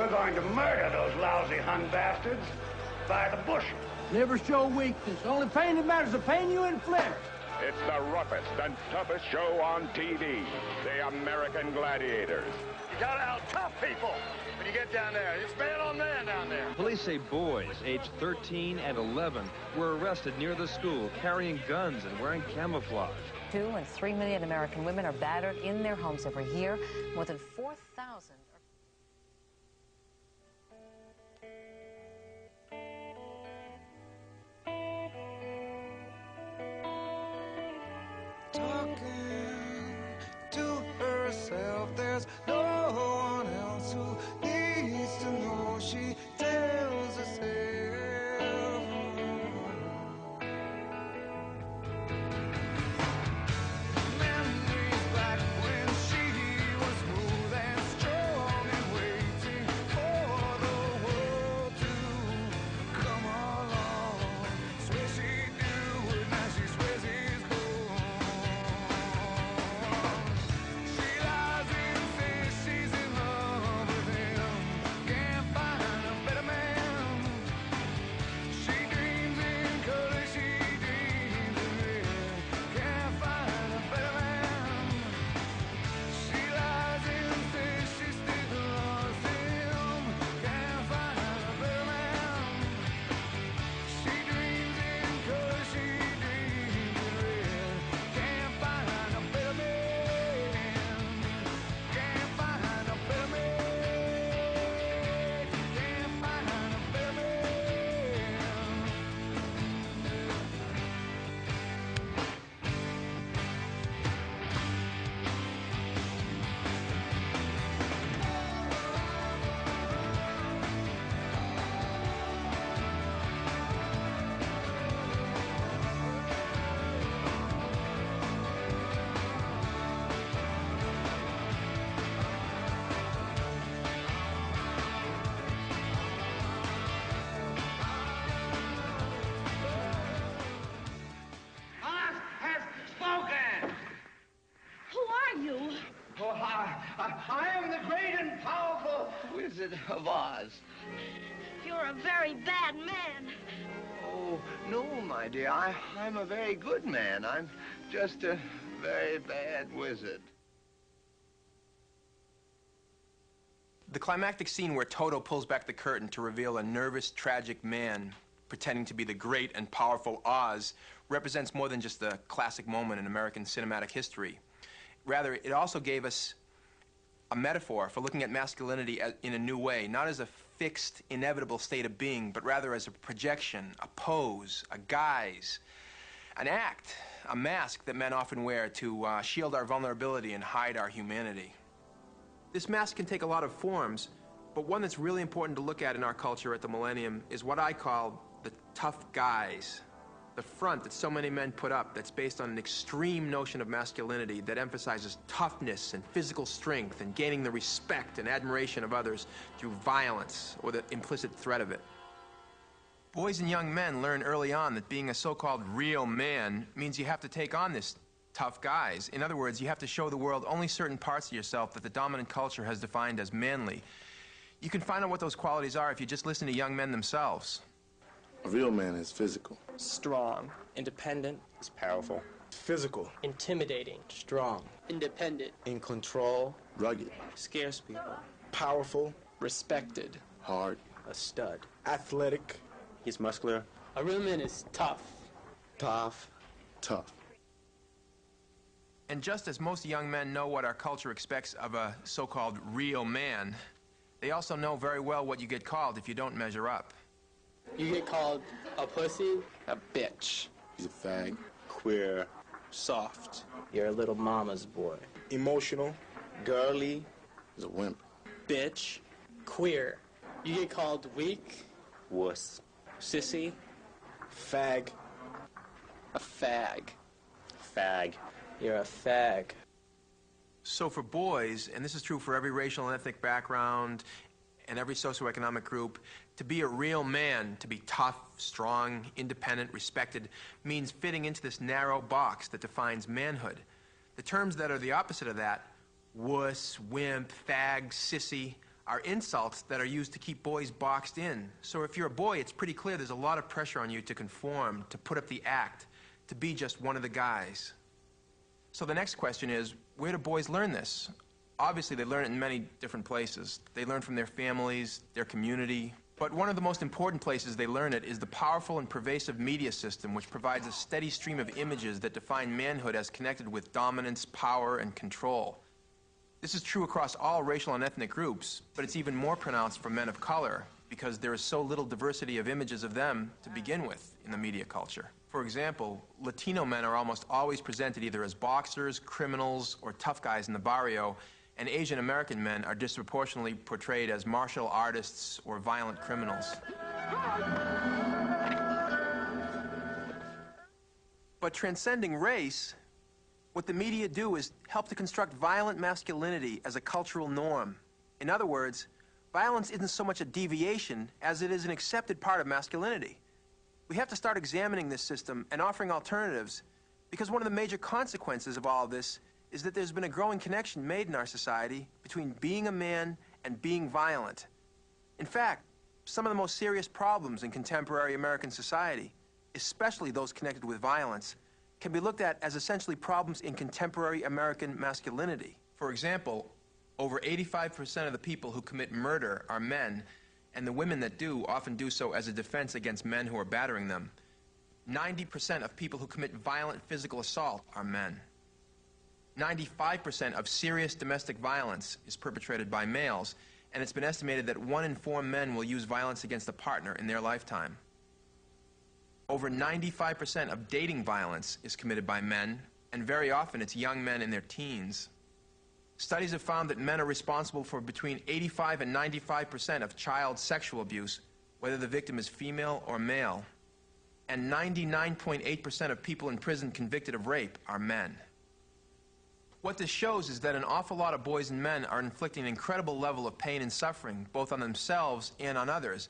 We're going to murder those lousy Hun bastards by the bushel. Never show weakness. Only pain that matters, the pain you inflict. It's the roughest and toughest show on TV. The American Gladiators. You gotta out tough people when you get down there. It's man on man down there. Police say boys aged 13 and 11 were arrested near the school carrying guns and wearing camouflage. 2 and 3 million American women are battered in their homes every year. More than 4,000 talking to herself. There's no one else who needs to know. She tells herself. Memories back when she was smooth and strong and waiting for the world to come along. Swear she'd do it, now she swears he's gone. She lies and says she's in love with him. Can't find a better man. She dreams in color, she dreams in red. Can't find a better man. She lies and says she still loves him. Can't find a better man. She dreams in color, she dreams in red. Can't find a better man. Can't find a better man. Can't find a better man. Oz has spoken. Who are you? Oh, I am the great and powerful Wizard of Oz. You're a very bad man. Oh, no, my dear. I'm a very good man. I'm just a very bad wizard. The climactic scene where Toto pulls back the curtain to reveal a nervous, tragic man pretending to be the great and powerful Oz represents more than just a classic moment in American cinematic history. Rather, it also gave us a metaphor for looking at masculinity in a new way, not as a fixed, inevitable state of being, but rather as a projection, a pose, a guise, an act, a mask that men often wear to shield our vulnerability and hide our humanity. This mask can take a lot of forms, but one that's really important to look at in our culture at the millennium is what I call the tough guise. The front that so many men put up that's based on an extreme notion of masculinity that emphasizes toughness and physical strength and gaining the respect and admiration of others through violence or the implicit threat of it. Boys and young men learn early on that being a so-called real man means you have to take on this tough guise. In other words, you have to show the world only certain parts of yourself that the dominant culture has defined as manly. You can find out what those qualities are if you just listen to young men themselves. A real man is physical. Strong. Independent. He's powerful. Physical. Intimidating. Strong. Independent. In control. Rugged. Scares people. Powerful. Respected. Hard. A stud. Athletic. He's muscular. A real man is tough. Tough. Tough. And just as most young men know what our culture expects of a so-called real man, they also know very well what you get called if you don't measure up. You get called a pussy, a bitch. He's a fag. Queer. Soft. You're a little mama's boy. Emotional. Girly. He's a wimp. Bitch. Queer. You get called weak. Wuss. Sissy. Fag. A fag. Fag. You're a fag. So for boys, and this is true for every racial and ethnic background and every socioeconomic group, to be a real man, to be tough, strong, independent, respected, means fitting into this narrow box that defines manhood. The terms that are the opposite of that, wuss, wimp, fag, sissy, are insults that are used to keep boys boxed in. So if you're a boy, it's pretty clear there's a lot of pressure on you to conform, to put up the act, to be just one of the guys. So the next question is, where do boys learn this? Obviously, they learn it in many different places. They learn from their families, their community. But one of the most important places they learn it is the powerful and pervasive media system, which provides a steady stream of images that define manhood as connected with dominance, power, and control. This is true across all racial and ethnic groups, but it's even more pronounced for men of color because there is so little diversity of images of them to begin with in the media culture. For example, Latino men are almost always presented either as boxers, criminals, or tough guys in the barrio, and Asian American men are disproportionately portrayed as martial artists or violent criminals. But transcending race, what the media do is help to construct violent masculinity as a cultural norm. In other words, violence isn't so much a deviation as it is an accepted part of masculinity. We have to start examining this system and offering alternatives, because one of the major consequences of all of this is that there's been a growing connection made in our society between being a man and being violent. In fact, some of the most serious problems in contemporary American society, especially those connected with violence, can be looked at as essentially problems in contemporary American masculinity. For example, over 85% of the people who commit murder are men, and the women that do often do so as a defense against men who are battering them. 90% of people who commit violent physical assault are men. 95% of serious domestic violence is perpetrated by males, and it's been estimated that 1 in 4 men will use violence against a partner in their lifetime. Over 95% of dating violence is committed by men, and very often it's young men in their teens. Studies have found that men are responsible for between 85 and 95% of child sexual abuse, whether the victim is female or male. And 99.8% of people in prison convicted of rape are men. What this shows is that an awful lot of boys and men are inflicting an incredible level of pain and suffering, both on themselves and on others.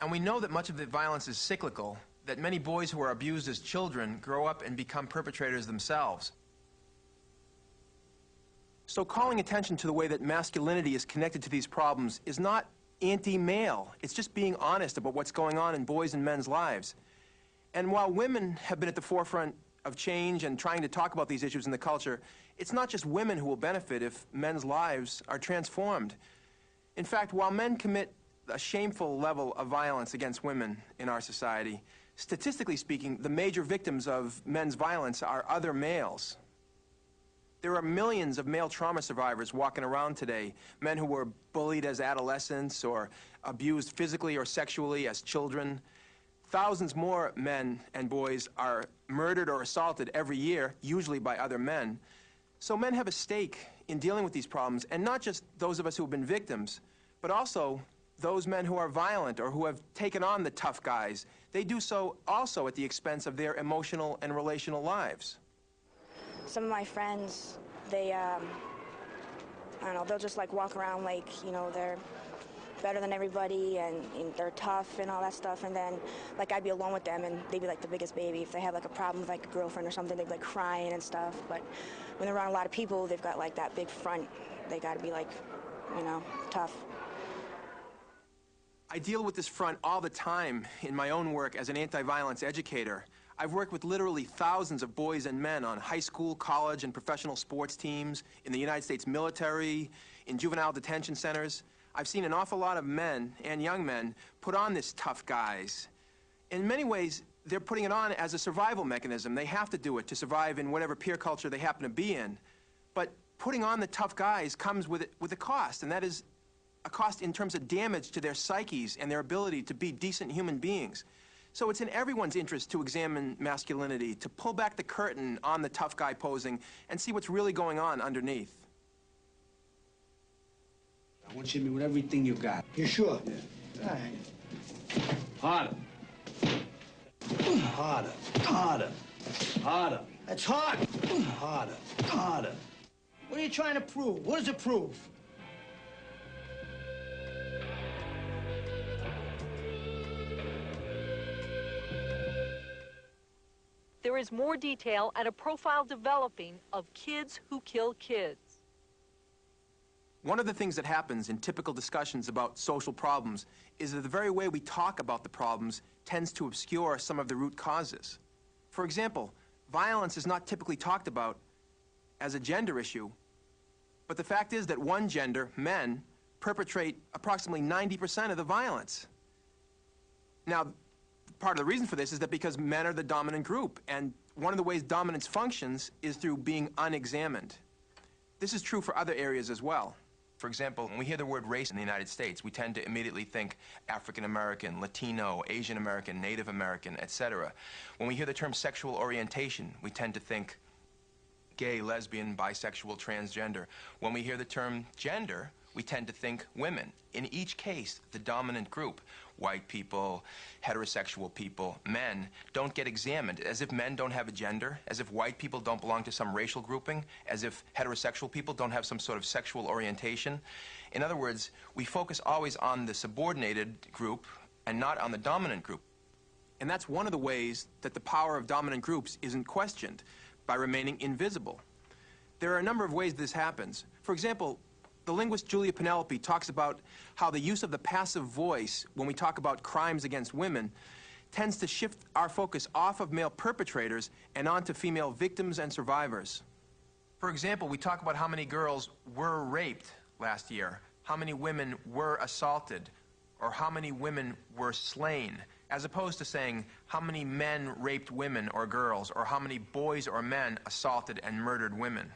And we know that much of the violence is cyclical, that many boys who are abused as children grow up and become perpetrators themselves. So calling attention to the way that masculinity is connected to these problems is not anti-male. It's just being honest about what's going on in boys and men's lives. And while women have been at the forefront of change and trying to talk about these issues in the culture, it's not just women who will benefit if men's lives are transformed. In fact, while men commit a shameful level of violence against women in our society, statistically speaking, the major victims of men's violence are other males. There are millions of male trauma survivors walking around today, men who were bullied as adolescents or abused physically or sexually as children. Thousands more men and boys are murdered or assaulted every year, usually by other men. So men have a stake in dealing with these problems, and not just those of us who have been victims, but also those men who are violent or who have taken on the tough guys. They do so also at the expense of their emotional and relational lives. Some of my friends, they, I don't know, they'll just like walk around like, you know, they're better than everybody and they're tough and all that stuff, and then like I'd be alone with them and they'd be like the biggest baby. If they have like a problem with like a girlfriend or something, they'd be like crying and stuff. But when they're around a lot of people, they've got like that big front. They gotta be like, you know, tough. I deal with this front all the time in my own work as an anti-violence educator. I've worked with literally thousands of boys and men on high school, college, and professional sports teams, in the United States military, in juvenile detention centers. I've seen an awful lot of men and young men put on this tough guys. In many ways, they're putting it on as a survival mechanism. They have to do it to survive in whatever peer culture they happen to be in. But putting on the tough guys comes with a cost, and that is a cost in terms of damage to their psyches and their ability to be decent human beings. So it's in everyone's interest to examine masculinity, to pull back the curtain on the tough guy posing and see what's really going on underneath. I want you to hit me with everything you got. You sure? Yeah. All right. Harder. Harder. Harder. Harder. That's hard. Harder. Harder. What are you trying to prove? What does it prove? There is more detail and a profile developing of kids who kill kids. One of the things that happens in typical discussions about social problems is that the very way we talk about the problems tends to obscure some of the root causes. For example, violence is not typically talked about as a gender issue, but the fact is that one gender, men, perpetrate approximately 90% of the violence. Now, part of the reason for this is that because men are the dominant group, and one of the ways dominance functions is through being unexamined. This is true for other areas as well. For example, when we hear the word race in the United States, we tend to immediately think African American, Latino, Asian American, Native American, etc. When we hear the term sexual orientation, we tend to think gay, lesbian, bisexual, transgender. When we hear the term gender, we tend to think women. In each case, the dominant group, white people, heterosexual people, men, don't get examined, as if men don't have a gender, as if white people don't belong to some racial grouping, as if heterosexual people don't have some sort of sexual orientation. In other words, we focus always on the subordinated group and not on the dominant group. And that's one of the ways that the power of dominant groups isn't questioned, by remaining invisible. There are a number of ways this happens. For example, the linguist Julia Penelope talks about how the use of the passive voice when we talk about crimes against women tends to shift our focus off of male perpetrators and onto female victims and survivors. For example, we talk about how many girls were raped last year, how many women were assaulted, or how many women were slain, as opposed to saying how many men raped women or girls, or how many boys or men assaulted and murdered women.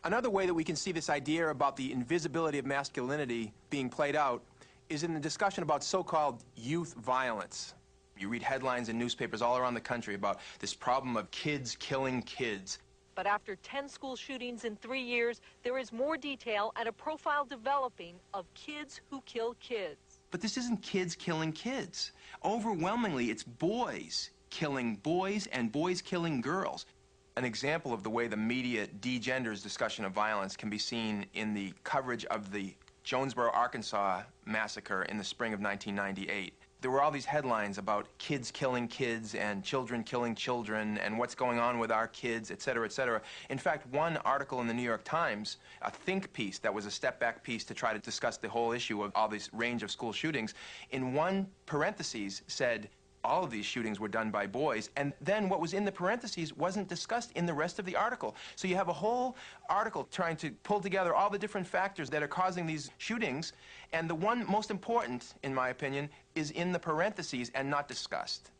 Another way that we can see this idea about the invisibility of masculinity being played out is in the discussion about so-called youth violence. You read headlines in newspapers all around the country about this problem of kids killing kids. But after 10 school shootings in 3 years, there is more detail and a profile developing of kids who kill kids. But this isn't kids killing kids. Overwhelmingly, it's boys killing boys and boys killing girls. An example of the way the media degenders discussion of violence can be seen in the coverage of the Jonesboro, Arkansas massacre in the spring of 1998. There were all these headlines about kids killing kids and children killing children and what's going on with our kids, et cetera, et cetera. In fact, one article in the New York Times, a think piece that was a step-back piece to try to discuss the whole issue of all this range of school shootings, in one parentheses said, all of these shootings were done by boys, and then what was in the parentheses wasn't discussed in the rest of the article. So you have a whole article trying to pull together all the different factors that are causing these shootings, and the one most important, in my opinion, is in the parentheses and not discussed.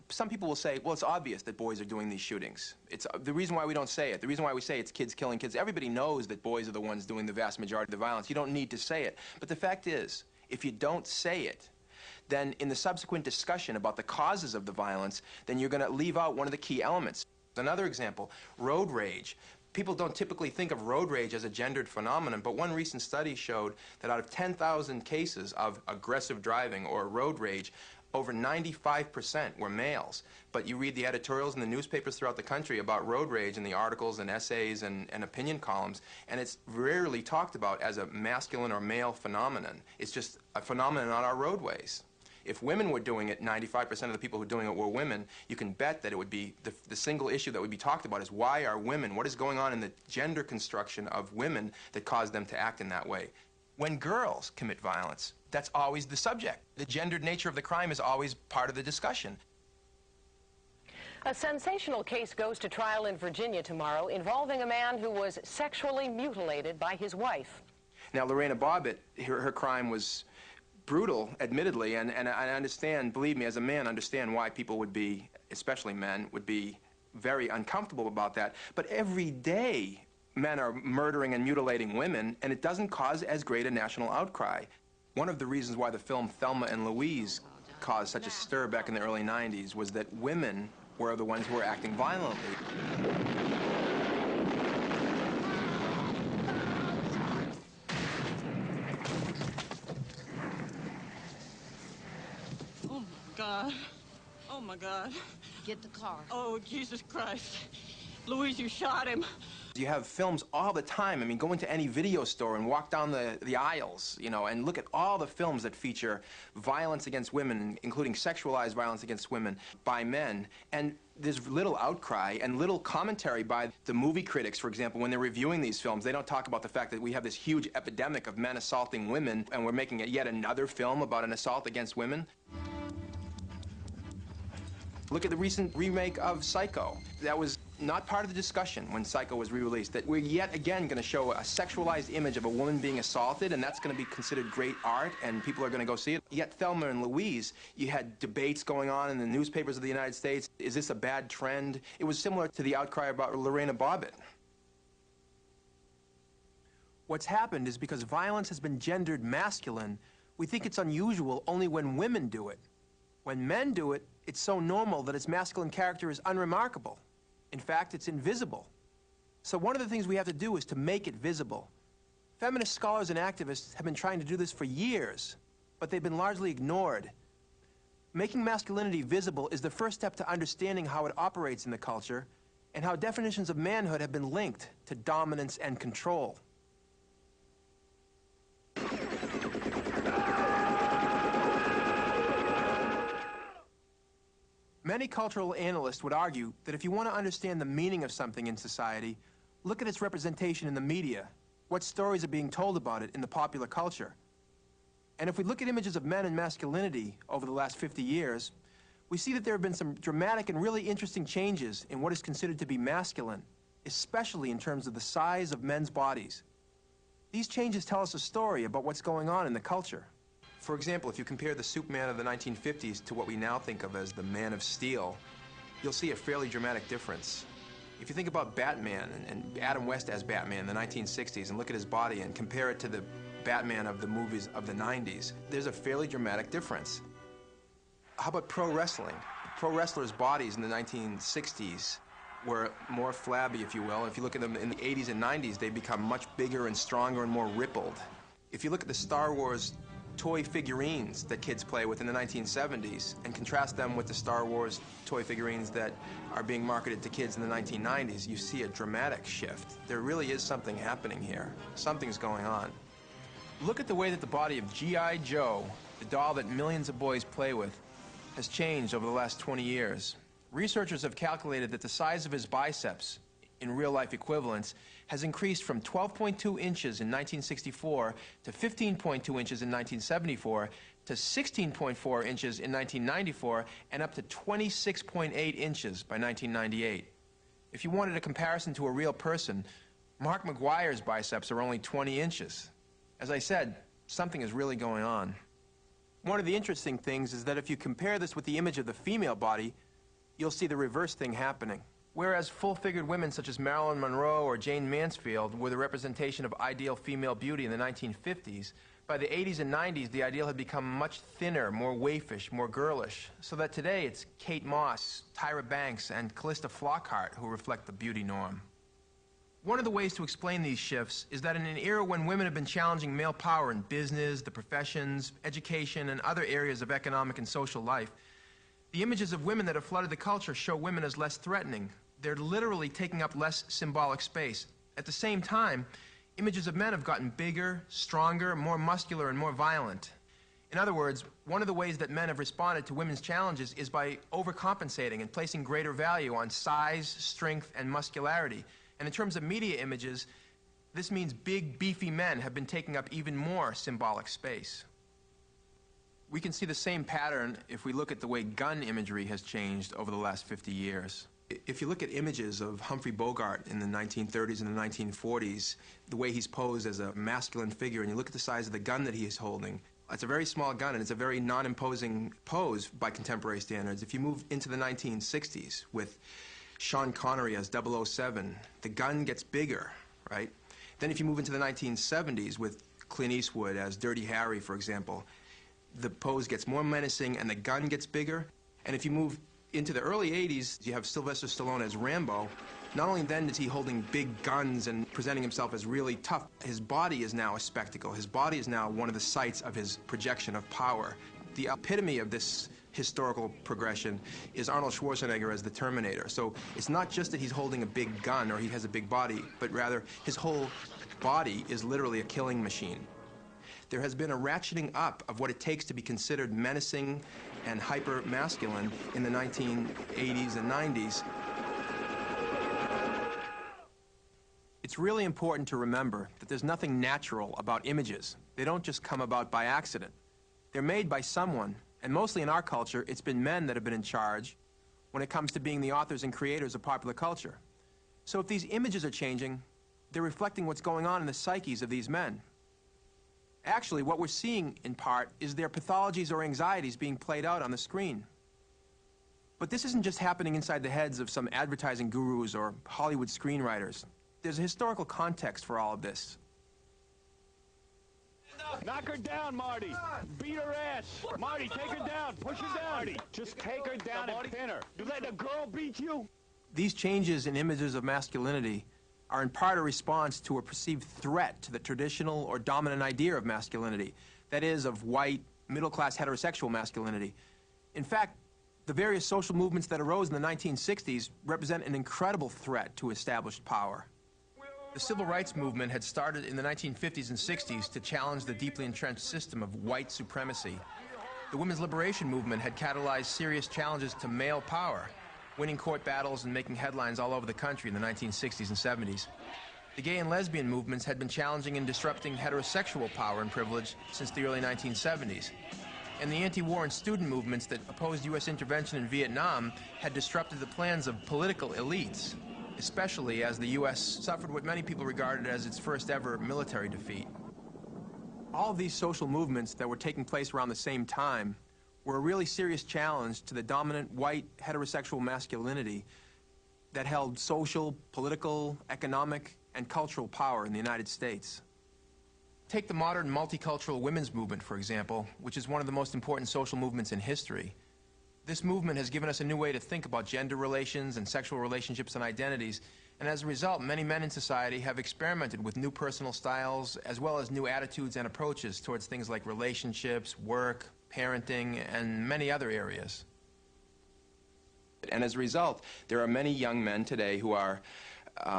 Some people will say, well, it's obvious that boys are doing these shootings. It's the reason why we don't say it. The reason why we say it's kids killing kids. Everybody knows that boys are the ones doing the vast majority of the violence. You don't need to say it. But the fact is, if you don't say it, then in the subsequent discussion about the causes of the violence, then you're going to leave out one of the key elements. Another example, road rage. People don't typically think of road rage as a gendered phenomenon, but one recent study showed that out of 10,000 cases of aggressive driving or road rage, over 95% were males. But you read the editorials in the newspapers throughout the country about road rage in the articles and essays and opinion columns, and it's rarely talked about as a masculine or male phenomenon. It's just a phenomenon on our roadways. If women were doing it, 95% of the people who were doing it were women, you can bet that it would be, the single issue that would be talked about is why are women, what is going on in the gender construction of women that caused them to act in that way? When girls commit violence, that's always the subject. The gendered nature of the crime is always part of the discussion. A sensational case goes to trial in Virginia tomorrow involving a man who was sexually mutilated by his wife. Now, Lorena Bobbitt, her crime was brutal, admittedly, and I understand, believe me, as a man, understand why people would be, especially men, would be very uncomfortable about that. But every day, men are murdering and mutilating women, and it doesn't cause as great a national outcry. One of the reasons why the film Thelma and Louise caused such a stir back in the early 90s was that women were the ones who were acting violently. God. Oh, my God. Get the car. Oh, Jesus Christ. Louise, you shot him. You have films all the time. I mean, go into any video store and walk down the aisles, you know, and look at all the films that feature violence against women, including sexualized violence against women by men. And there's little outcry and little commentary by the movie critics, for example, when they're reviewing these films. They don't talk about the fact that we have this huge epidemic of men assaulting women, and we're making yet another film about an assault against women. Look at the recent remake of Psycho. That was not part of the discussion when Psycho was re-released, that we're yet again going to show a sexualized image of a woman being assaulted, and that's going to be considered great art, and people are going to go see it. Yet Thelma and Louise, you had debates going on in the newspapers of the United States. Is this a bad trend? It was similar to the outcry about Lorena Bobbitt. What's happened is because violence has been gendered masculine, we think it's unusual only when women do it. When men do it, it's so normal that its masculine character is unremarkable. In fact, it's invisible. So one of the things we have to do is to make it visible. Feminist scholars and activists have been trying to do this for years, but they've been largely ignored. Making masculinity visible is the first step to understanding how it operates in the culture and how definitions of manhood have been linked to dominance and control. Many cultural analysts would argue that if you want to understand the meaning of something in society, look at its representation in the media. What stories are being told about it in the popular culture? And if we look at images of men and masculinity over the last 50 years, we see that there have been some dramatic and really interesting changes in what is considered to be masculine, especially in terms of the size of men's bodies. These changes tell us a story about what's going on in the culture. For example, if you compare the Superman of the 1950s to what we now think of as the Man of Steel, you'll see a fairly dramatic difference. If you think about Batman and Adam West as Batman in the 1960s and look at his body and compare it to the Batman of the movies of the 90s, there's a fairly dramatic difference. How about pro wrestling? Pro wrestlers' bodies in the 1960s were more flabby, if you will. If you look at them in the 80s and 90s, they become much bigger and stronger and more rippled. If you look at the Star Wars toy figurines that kids play with in the 1970s and contrast them with the Star Wars toy figurines that are being marketed to kids in the 1990s, you see a dramatic shift. There really is something happening here. Something's going on. Look at the way that the body of G.I. Joe, the doll that millions of boys play with, has changed over the last 20 years. Researchers have calculated that the size of his biceps, in real-life equivalents, has increased from 12.2 inches in 1964 to 15.2 inches in 1974 to 16.4 inches in 1994 and up to 26.8 inches by 1998. If you wanted a comparison to a real person, Mark McGuire's biceps are only 20 inches. As I said, something is really going on. One of the interesting things is that if you compare this with the image of the female body, you'll see the reverse thing happening. Whereas full-figured women such as Marilyn Monroe or Jane Mansfield were the representation of ideal female beauty in the 1950s, by the 80s and 90s, the ideal had become much thinner, more waifish, more girlish, so that today it's Kate Moss, Tyra Banks, and Callista Flockhart who reflect the beauty norm. One of the ways to explain these shifts is that in an era when women have been challenging male power in business, the professions, education, and other areas of economic and social life, the images of women that have flooded the culture show women as less threatening. They're literally taking up less symbolic space. At the same time, images of men have gotten bigger, stronger, more muscular, and more violent. In other words, one of the ways that men have responded to women's challenges is by overcompensating and placing greater value on size, strength, and muscularity. And in terms of media images, this means big, beefy men have been taking up even more symbolic space. We can see the same pattern if we look at the way gun imagery has changed over the last 50 years. If you look at images of Humphrey Bogart in the 1930s and the 1940s, the way he's posed as a masculine figure, and you look at the size of the gun that he is holding, it's a very small gun and it's a very non-imposing pose by contemporary standards. If you move into the 1960s with Sean Connery as 007, the gun gets bigger, right? Then if you move into the 1970s with Clint Eastwood as Dirty Harry, for example, the pose gets more menacing and the gun gets bigger. And if you move into the early 80s, you have Sylvester Stallone as Rambo. Not only then is he holding big guns and presenting himself as really tough, his body is now a spectacle. His body is now one of the sites of his projection of power. The epitome of this historical progression is Arnold Schwarzenegger as the Terminator. So it's not just that he's holding a big gun or he has a big body, but rather his whole body is literally a killing machine. There has been a ratcheting up of what it takes to be considered menacing and hyper-masculine in the 1980s and 90s. It's really important to remember that there's nothing natural about images. They don't just come about by accident. They're made by someone, and mostly in our culture, it's been men that have been in charge when it comes to being the authors and creators of popular culture. So if these images are changing, they're reflecting what's going on in the psyches of these men. Actually, what we're seeing, in part, is their pathologies or anxieties being played out on the screen. But this isn't just happening inside the heads of some advertising gurus or Hollywood screenwriters. There's a historical context for all of this. Knock her down, Marty. Beat her ass. Marty, take her down. Push her down. Marty, just take her down and pin her. You let a girl beat you? These changes in images of masculinity are in part a response to a perceived threat to the traditional or dominant idea of masculinity, that is, of white, middle-class heterosexual masculinity. In fact, the various social movements that arose in the 1960s represent an incredible threat to established power. The civil rights movement had started in the 1950s and 60s to challenge the deeply entrenched system of white supremacy. The women's liberation movement had catalyzed serious challenges to male power, winning court battles and making headlines all over the country in the 1960s and 70s. The gay and lesbian movements had been challenging and disrupting heterosexual power and privilege since the early 1970s. And the anti-war and student movements that opposed U.S. intervention in Vietnam had disrupted the plans of political elites, especially as the U.S. suffered what many people regarded as its first ever military defeat. All of these social movements that were taking place around the same time were a really serious challenge to the dominant white heterosexual masculinity that held social, political, economic, and cultural power in the United States. Take the modern multicultural women's movement, for example, which is one of the most important social movements in history. This movement has given us a new way to think about gender relations and sexual relationships and identities, and as a result, many men in society have experimented with new personal styles as well as new attitudes and approaches towards things like relationships, work, parenting, and many other areas. And as a result, there are many young men today who are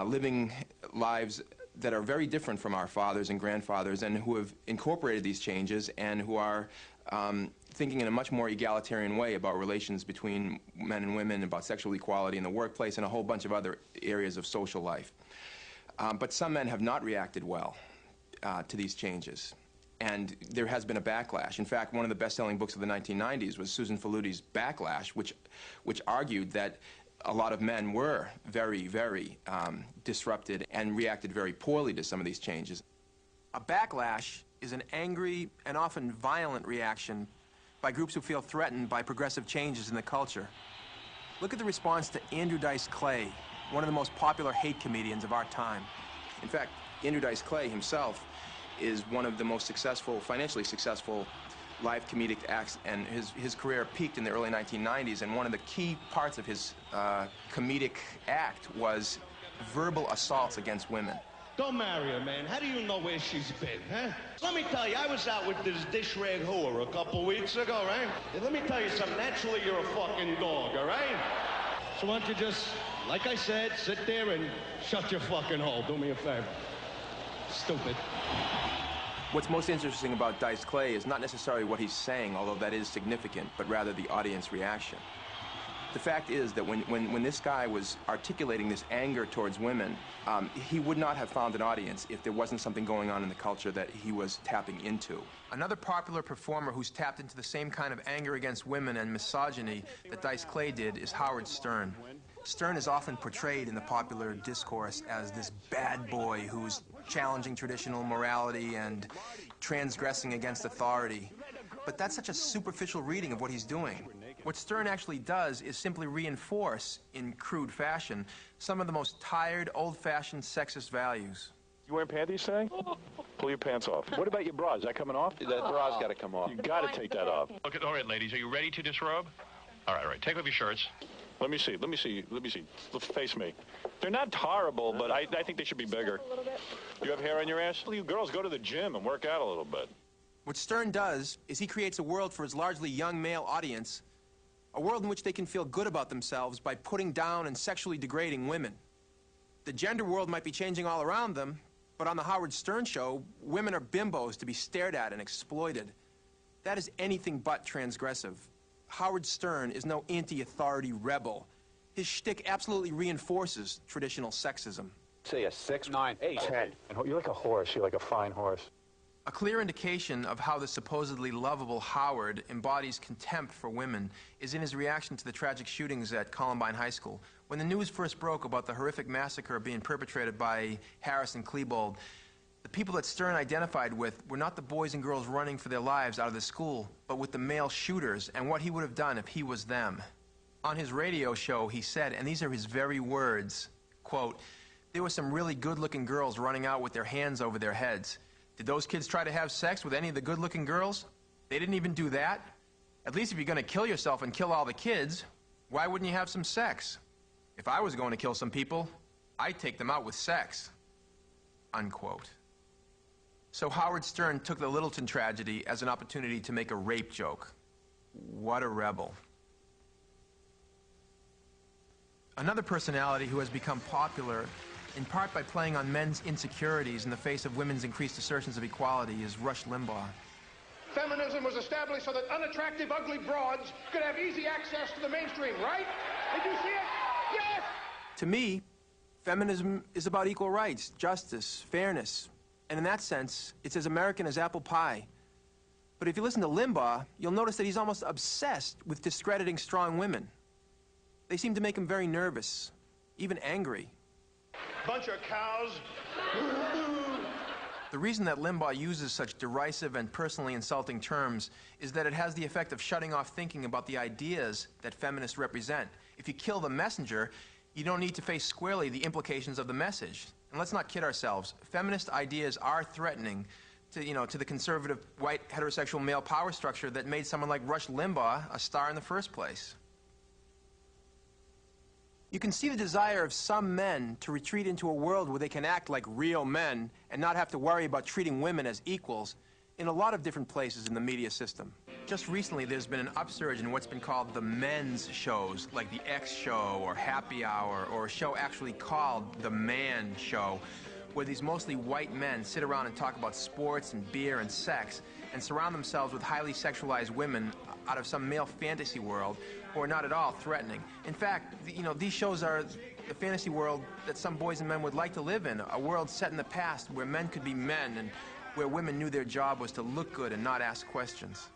living lives that are very different from our fathers and grandfathers and who have incorporated these changes and who are thinking in a much more egalitarian way about relations between men and women, about sexual equality in the workplace, and a whole bunch of other areas of social life. But some men have not reacted well to these changes. And there has been a backlash. In fact, one of the best-selling books of the 1990s was Susan Faludi's Backlash, which argued that a lot of men were very, very disrupted and reacted very poorly to some of these changes. A backlash is an angry and often violent reaction by groups who feel threatened by progressive changes in the culture. Look at the response to Andrew Dice Clay, one of the most popular hate comedians of our time. In fact, Andrew Dice Clay himself is one of the most successful, financially successful live comedic acts, and his career peaked in the early 1990s, and one of the key parts of his comedic act was verbal assaults against women. Don't marry her, man. How do you know where she's been, huh? Let me tell you, I was out with this dish rag whore a couple weeks ago, right? And let me tell you something. Naturally, you're a fucking dog, all right? So why don't you just, like I said, sit there and shut your fucking hole. Do me a favor. Stupid. What's most interesting about Dice Clay is not necessarily what he's saying, although that is significant, but rather the audience reaction. The fact is that when this guy was articulating this anger towards women, he would not have found an audience if there wasn't something going on in the culture that he was tapping into. Another popular performer who's tapped into the same kind of anger against women and misogyny that Dice Clay did is Howard Stern. Stern is often portrayed in the popular discourse as this bad boy who's challenging traditional morality and transgressing against authority. But that's such a superficial reading of what he's doing. What Stern actually does is simply reinforce, in crude fashion, some of the most tired, old-fashioned sexist values. You wearing panties today? Pull your pants off. What about your bra? Is that coming off? The bra's got to come off. You got to take that off. Okay, all right, ladies, are you ready to disrobe? All right, take off your shirts. Let me see. Face me. They're not horrible, but I think they should be bigger. You have hair on your ass? You girls go to the gym and work out a little bit. What Stern does is he creates a world for his largely young male audience A world in which they can feel good about themselves by putting down and sexually degrading women. The gender world might be changing all around them, but on the Howard Stern show, women are bimbos to be stared at and exploited. That is anything but transgressive. Howard Stern is no anti-authority rebel. His shtick absolutely reinforces traditional sexism. Say a 6, 9, 8, 10. And you're like a horse. You're like a fine horse. A clear indication of how the supposedly lovable Howard embodies contempt for women is in his reaction to the tragic shootings at Columbine High School. When the news first broke about the horrific massacre being perpetrated by Harris and Klebold, the people that Stern identified with were not the boys and girls running for their lives out of the school, but with the male shooters and what he would have done if he was them. On his radio show, he said, and these are his very words, quote, "There were some really good-looking girls running out with their hands over their heads. Did those kids try to have sex with any of the good-looking girls? They didn't even do that. At least if you're going to kill yourself and kill all the kids, why wouldn't you have some sex? If I was going to kill some people, I'd take them out with sex." Unquote. So Howard Stern took the Littleton tragedy as an opportunity to make a rape joke. What a rebel. Another personality who has become popular in part by playing on men's insecurities in the face of women's increased assertions of equality is Rush Limbaugh. Feminism was established so that unattractive, ugly broads could have easy access to the mainstream, right? Did you see it? Yes! To me, feminism is about equal rights, justice, fairness, and in that sense, it's as American as apple pie. But if you listen to Limbaugh, you'll notice that he's almost obsessed with discrediting strong women. They seem to make him very nervous, even angry. Bunch of cows. The reason that Limbaugh uses such derisive and personally insulting terms is that it has the effect of shutting off thinking about the ideas that feminists represent. If you kill the messenger, you don't need to face squarely the implications of the message. And let's not kid ourselves. Feminist ideas are threatening to the conservative, white, heterosexual male power structure that made someone like Rush Limbaugh a star in the first place. You can see the desire of some men to retreat into a world where they can act like real men and not have to worry about treating women as equals in a lot of different places in the media system. Just recently, there's been an upsurge in what's been called the men's shows, like The X Show or Happy Hour, or a show actually called The Man Show, where these mostly white men sit around and talk about sports and beer and sex and surround themselves with highly sexualized women out of some male fantasy world who are not at all threatening. In fact, these shows are the fantasy world that some boys and men would like to live in, a world set in the past where men could be men and where women knew their job was to look good and not ask questions.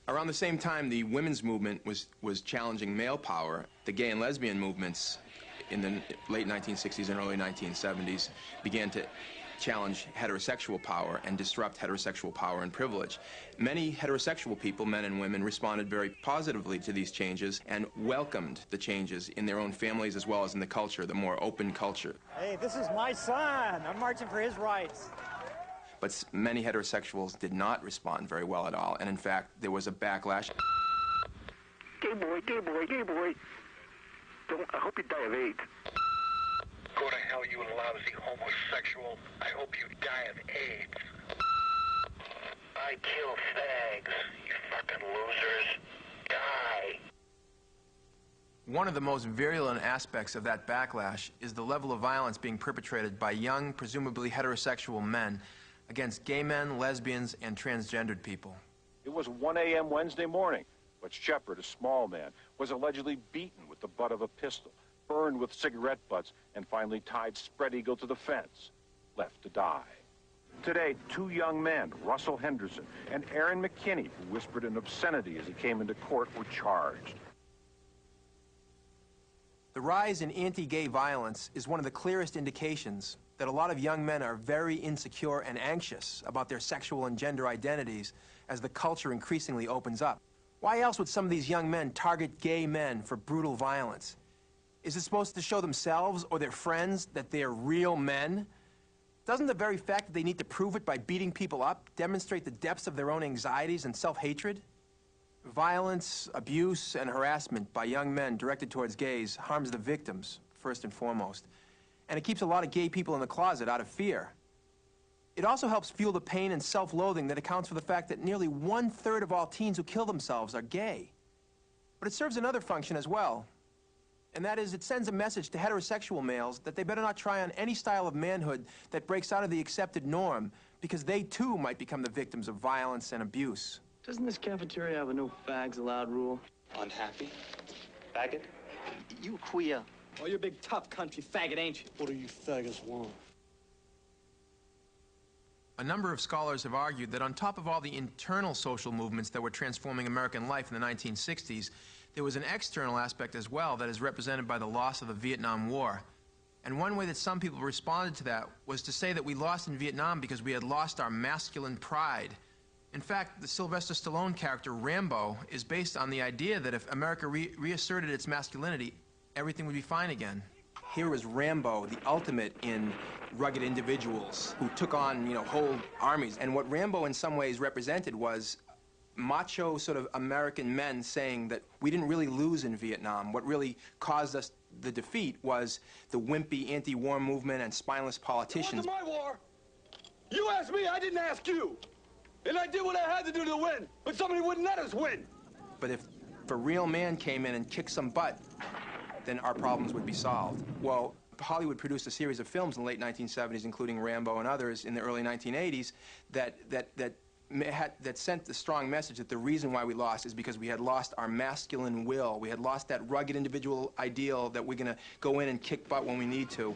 Around the same time the women's movement was challenging male power, the gay and lesbian movements in the late 1960s and early 1970s began to challenge heterosexual power and disrupt heterosexual power and privilege. Many heterosexual people, men and women, responded very positively to these changes and welcomed the changes in their own families as well as in the culture, the more open culture. Hey, this is my son. I'm marching for his rights. But many heterosexuals did not respond very well at all, and in fact, there was a backlash. Gay boy, gay boy, gay boy. I hope you die of AIDS. Go to hell, you lousy homosexual. I hope you die of AIDS. I kill fags, you fucking losers. Die. One of the most virulent aspects of that backlash is the level of violence being perpetrated by young, presumably heterosexual men against gay men, lesbians, and transgendered people. It was 1 a.m. Wednesday morning. Butch Shepard, a small man, was allegedly beaten with the butt of a pistol, burned with cigarette butts, and finally tied spread eagle to the fence, left to die. Today, two young men, Russell Henderson and Aaron McKinney, who whispered an obscenity as he came into court, were charged. The rise in anti-gay violence is one of the clearest indications that a lot of young men are very insecure and anxious about their sexual and gender identities as the culture increasingly opens up. Why else would some of these young men target gay men for brutal violence? Is it supposed to show themselves or their friends that they're real men? Doesn't the very fact that they need to prove it by beating people up demonstrate the depths of their own anxieties and self-hatred? Violence, abuse, and harassment by young men directed towards gays harms the victims, first and foremost. And it keeps a lot of gay people in the closet out of fear. It also helps fuel the pain and self-loathing that accounts for the fact that nearly 1/3 of all teens who kill themselves are gay. But it serves another function as well, and that is it sends a message to heterosexual males that they better not try on any style of manhood that breaks out of the accepted norm, because they too might become the victims of violence and abuse. Doesn't this cafeteria have a no fags allowed rule? Unhappy? Faggot? You queer. Oh, you're a big tough country faggot, ain't you? What do you faggots want? A number of scholars have argued that on top of all the internal social movements that were transforming American life in the 1960s, there was an external aspect as well that is represented by the loss of the Vietnam War. And one way that some people responded to that was to say that we lost in Vietnam because we had lost our masculine pride. In fact, the Sylvester Stallone character Rambo is based on the idea that if America reasserted its masculinity, everything would be fine again. Here was Rambo, the ultimate in rugged individuals who took on, whole armies. And what Rambo in some ways represented was macho sort of American men saying that we didn't really lose in Vietnam. What really caused us the defeat was the wimpy anti-war movement and spineless politicians. It wasn't my war. You asked me, I didn't ask you. And I did what I had to do to win, but somebody wouldn't let us win. But if a real man came in and kicked some butt, then our problems would be solved. Well, Hollywood produced a series of films in the late 1970s, including Rambo and others in the early 1980s, that sent the strong message that the reason why we lost is because we had lost our masculine will. We had lost that rugged individual ideal that we're going to go in and kick butt when we need to.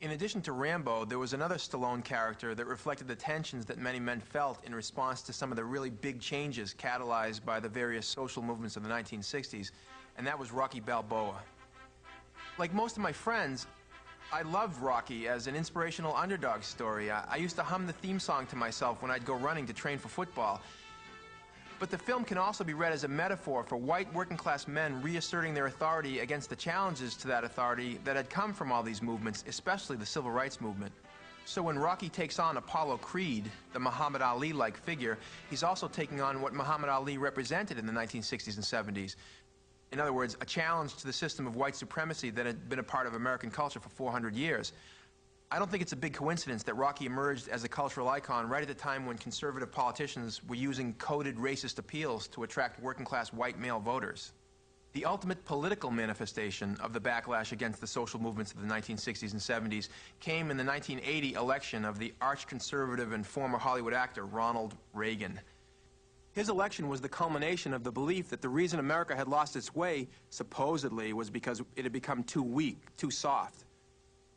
In addition to Rambo, there was another Stallone character that reflected the tensions that many men felt in response to some of the really big changes catalyzed by the various social movements of the 1960s, and that was Rocky Balboa. Like most of my friends, I loved Rocky as an inspirational underdog story. I used to hum the theme song to myself when I'd go running to train for football. But the film can also be read as a metaphor for white working-class men reasserting their authority against the challenges to that authority that had come from all these movements, especially the civil rights movement. So when Rocky takes on Apollo Creed, the Muhammad Ali-like figure, he's also taking on what Muhammad Ali represented in the 1960s and 70s. In other words, a challenge to the system of white supremacy that had been a part of American culture for 400 years. I don't think it's a big coincidence that Rocky emerged as a cultural icon right at the time when conservative politicians were using coded racist appeals to attract working-class white male voters. The ultimate political manifestation of the backlash against the social movements of the 1960s and 70s came in the 1980 election of the arch-conservative and former Hollywood actor Ronald Reagan. His election was the culmination of the belief that the reason America had lost its way, supposedly, was because it had become too weak, too soft.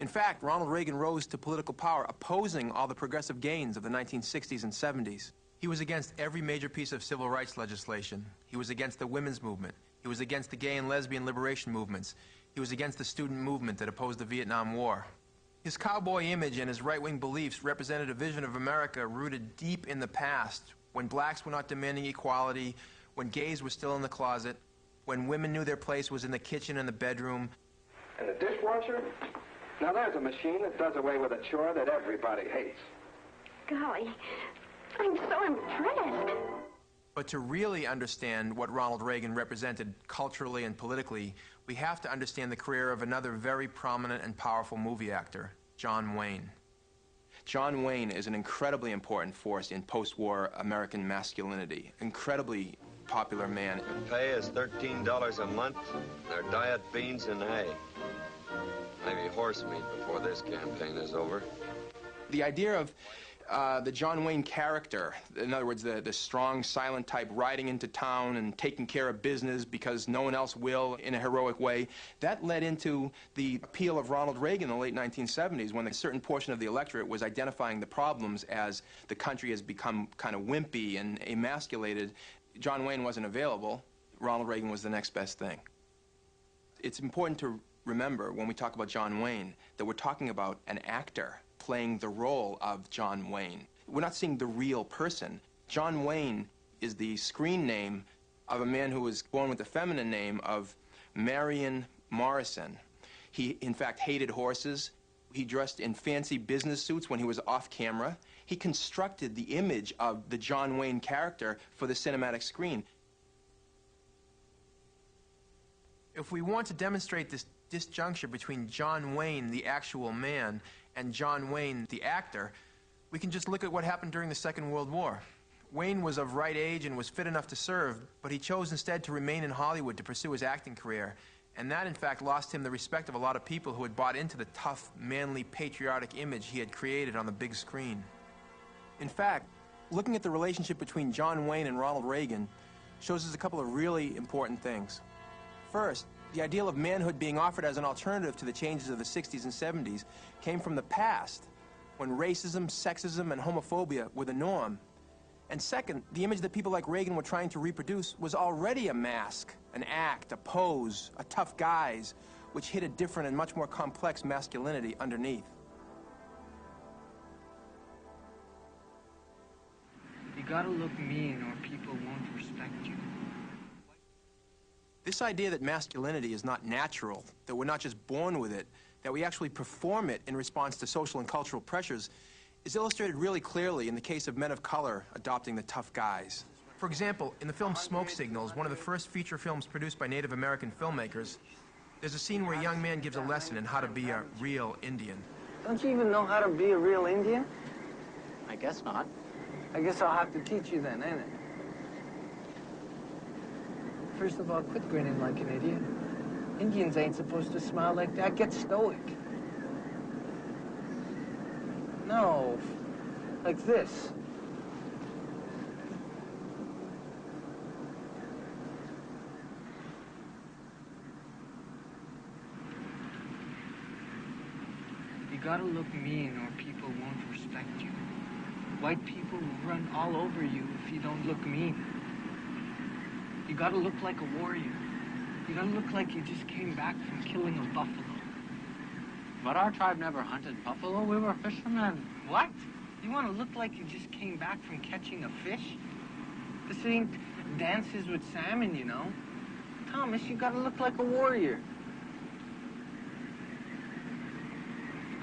In fact, Ronald Reagan rose to political power opposing all the progressive gains of the 1960s and 70s. He was against every major piece of civil rights legislation. He was against the women's movement. He was against the gay and lesbian liberation movements. He was against the student movement that opposed the Vietnam War. His cowboy image and his right-wing beliefs represented a vision of America rooted deep in the past, when blacks were not demanding equality, when gays were still in the closet, when women knew their place was in the kitchen and the bedroom. And the dishwasher? Now there's a machine that does away with a chore that everybody hates. Golly, I'm so impressed. But to really understand what Ronald Reagan represented culturally and politically, we have to understand the career of another very prominent and powerful movie actor, John Wayne. John Wayne is an incredibly important force in post-war American masculinity. Incredibly popular man. Their pay is $13 a month. Their diet, beans and hay. Maybe horse meat before this campaign is over. The idea of the John Wayne character, in other words, the strong, silent type riding into town and taking care of business because no one else will in a heroic way, that led into the appeal of Ronald Reagan in the late 1970s when a certain portion of the electorate was identifying the problems as the country has become kind of wimpy and emasculated. John Wayne wasn't available. Ronald Reagan was the next best thing. It's important to remember when we talk about John Wayne that we're talking about an actor playing the role of John Wayne. We're not seeing the real person. John Wayne is the screen name of a man who was born with the feminine name of Marion Morrison. He, in fact, hated horses. He dressed in fancy business suits when he was off camera. He constructed the image of the John Wayne character for the cinematic screen. If we want to demonstrate this disjuncture between John Wayne, the actual man, and John Wayne, the actor, we can just look at what happened during the Second World War. Wayne was of right age and was fit enough to serve, but he chose instead to remain in Hollywood to pursue his acting career. And that, in fact, lost him the respect of a lot of people who had bought into the tough, manly, patriotic image he had created on the big screen. In fact, looking at the relationship between John Wayne and Ronald Reagan shows us a couple of really important things. First, the ideal of manhood being offered as an alternative to the changes of the 60s and 70s came from the past, when racism, sexism, and homophobia were the norm. And second, the image that people like Reagan were trying to reproduce was already a mask, an act, a pose, a tough guise, which hid a different and much more complex masculinity underneath. You gotta look mean or people won't respect you. This idea that masculinity is not natural, that we're not just born with it, that we actually perform it in response to social and cultural pressures, is illustrated really clearly in the case of men of color adopting the tough guise. For example, in the film Smoke Signals, one of the first feature films produced by Native American filmmakers, there's a scene where a young man gives a lesson in how to be a real Indian. Don't you even know how to be a real Indian? I guess not. I guess I'll have to teach you then, ain't it? First of all, quit grinning like an idiot. Indians ain't supposed to smile like that. Get stoic. No, like this. You gotta look mean or people won't respect you. White people will run all over you if you don't look mean. You gotta look like a warrior. You gotta look like you just came back from killing a buffalo. But our tribe never hunted buffalo. We were fishermen. What? You want to look like you just came back from catching a fish? This ain't Dances with Salmon, you know. Thomas, you gotta look like a warrior.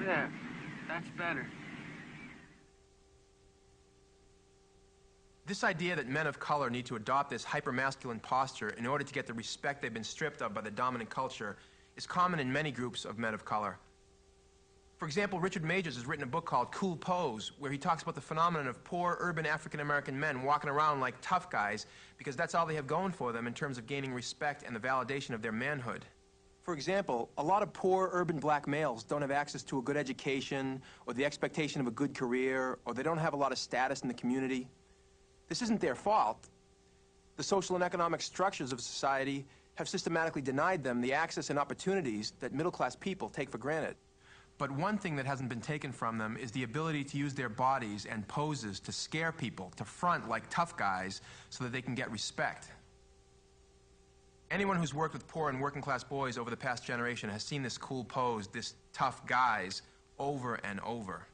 There. That's better. This idea that men of color need to adopt this hyper-masculine posture in order to get the respect they've been stripped of by the dominant culture is common in many groups of men of color. For example, Richard Majors has written a book called Cool Pose, where he talks about the phenomenon of poor urban African-American men walking around like tough guys because that's all they have going for them in terms of gaining respect and the validation of their manhood. For example, a lot of poor urban black males don't have access to a good education or the expectation of a good career, or they don't have a lot of status in the community. This isn't their fault. The social and economic structures of society have systematically denied them the access and opportunities that middle-class people take for granted. But one thing that hasn't been taken from them is the ability to use their bodies and poses to scare people, to front like tough guys so that they can get respect. Anyone who's worked with poor and working-class boys over the past generation has seen this cool pose, this tough guys, over and over.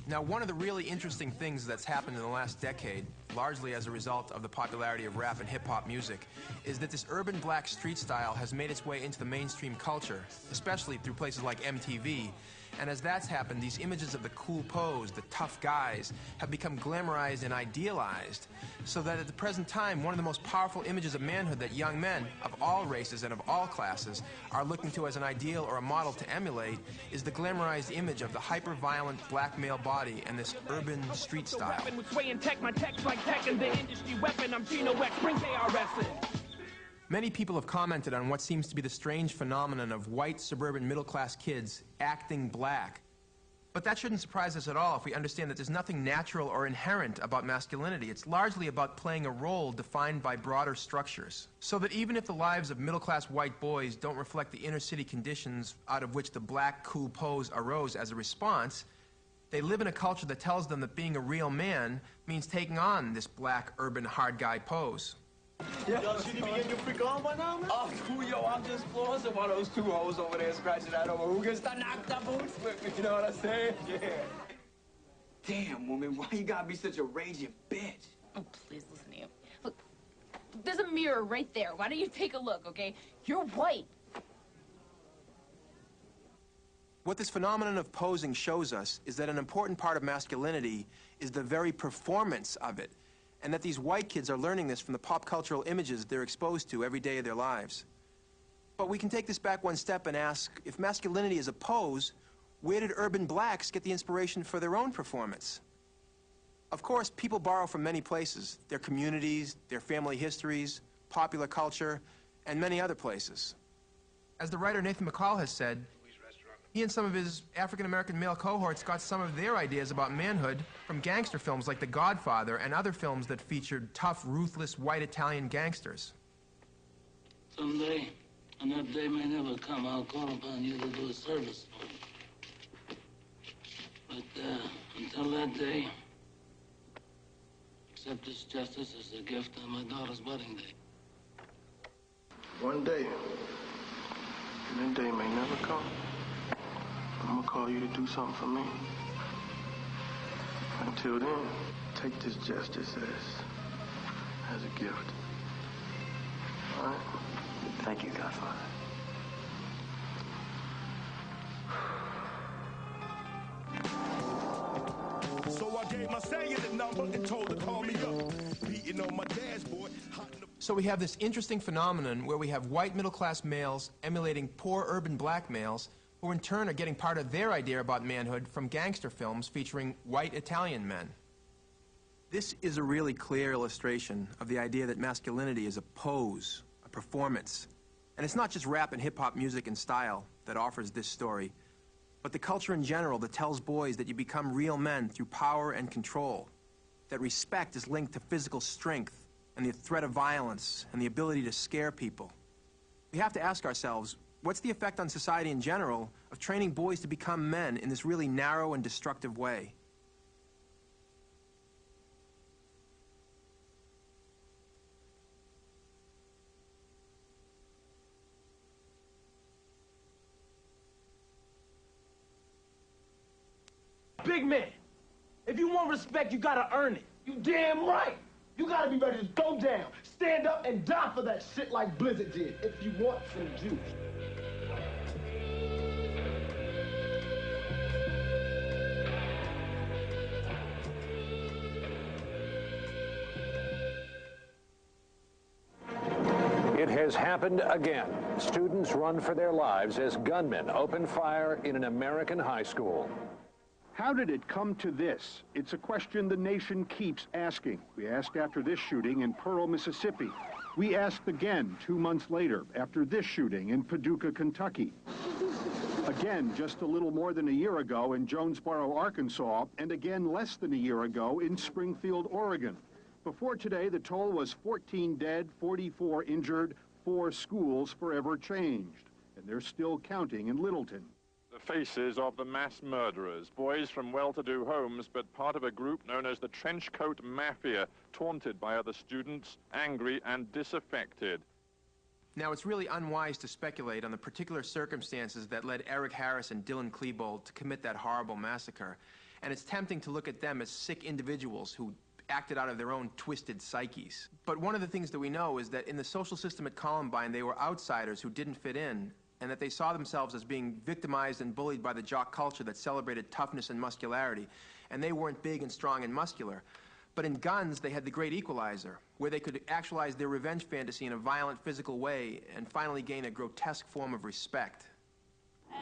Now, one of the really interesting things that's happened in the last decade, largely as a result of the popularity of rap and hip-hop music, is that this urban black street style has made its way into the mainstream culture, especially through places like MTV. And as that's happened, these images of the cool pose, the tough guys, have become glamorized and idealized, so that at the present time, one of the most powerful images of manhood that young men of all races and of all classes are looking to as an ideal or a model to emulate is the glamorized image of the hyper-violent black male body and this urban street style. Many people have commented on what seems to be the strange phenomenon of white suburban middle-class kids acting black. But that shouldn't surprise us at all if we understand that there's nothing natural or inherent about masculinity. It's largely about playing a role defined by broader structures. So that even if the lives of middle-class white boys don't reflect the inner-city conditions out of which the black cool pose arose as a response, they live in a culture that tells them that being a real man means taking on this black urban hard guy pose. Yo, you need me getting your freak on by now, man? Oh, yo, I'm just flossing while those two hoes over there scratching that over who gets to knock the boots with me, you know what I'm saying? Yeah. Damn, woman, why you gotta be such a raging bitch? Oh, please listen to you. Look, there's a mirror right there. Why don't you take a look, okay? You're white. What this phenomenon of posing shows us is that an important part of masculinity is the very performance of it, and that these white kids are learning this from the pop cultural images they're exposed to every day of their lives. But we can take this back one step and ask, if masculinity is a pose, where did urban blacks get the inspiration for their own performance? Of course, people borrow from many places, their communities, their family histories, popular culture, and many other places. As the writer Nathan McCall has said, he and some of his African-American male cohorts got some of their ideas about manhood from gangster films like The Godfather and other films that featured tough, ruthless, white Italian gangsters. Someday, and that day may never come, I'll call upon you to do a service for me. But until that day, accept this justice as a gift on my daughter's wedding day. One day, and that day may never come, I'm gonna call you to do something for me. Until then, take this justice as a gift. All right? Thank you, Godfather. So I gave my cellular number and told her to call me up. Beating on my dashboard. So we have this interesting phenomenon where we have white middle-class males emulating poor urban black males who in turn are getting part of their idea about manhood from gangster films featuring white Italian men. This is a really clear illustration of the idea that masculinity is a pose, a performance. And it's not just rap and hip-hop music and style that offers this story, but the culture in general that tells boys that you become real men through power and control, that respect is linked to physical strength and the threat of violence and the ability to scare people. We have to ask ourselves, what's the effect on society in general of training boys to become men in this really narrow and destructive way? Big man, if you want respect, you gotta earn it. You damn right. You gotta be ready to go down, stand up, and die for that shit like Blizzard did, if you want some juice. It has happened again. Students run for their lives as gunmen open fire in an American high school. How did it come to this? It's a question the nation keeps asking. We asked after this shooting in Pearl, Mississippi. We asked again 2 months later after this shooting in Paducah, Kentucky. Again, just a little more than a year ago in Jonesboro, Arkansas, and again less than a year ago in Springfield, Oregon. Before today, the toll was 14 dead, 44 injured, 4 schools forever changed. And they're still counting in Littleton. The faces of the mass murderers, boys from well-to-do homes, but part of a group known as the Trenchcoat Mafia, taunted by other students, angry and disaffected. Now, it's really unwise to speculate on the particular circumstances that led Eric Harris and Dylan Klebold to commit that horrible massacre. And it's tempting to look at them as sick individuals who acted out of their own twisted psyches. But one of the things that we know is that in the social system at Columbine, they were outsiders who didn't fit in, and that they saw themselves as being victimized and bullied by the jock culture that celebrated toughness and muscularity. And they weren't big and strong and muscular. But in guns, they had the great equalizer, where they could actualize their revenge fantasy in a violent physical way and finally gain a grotesque form of respect.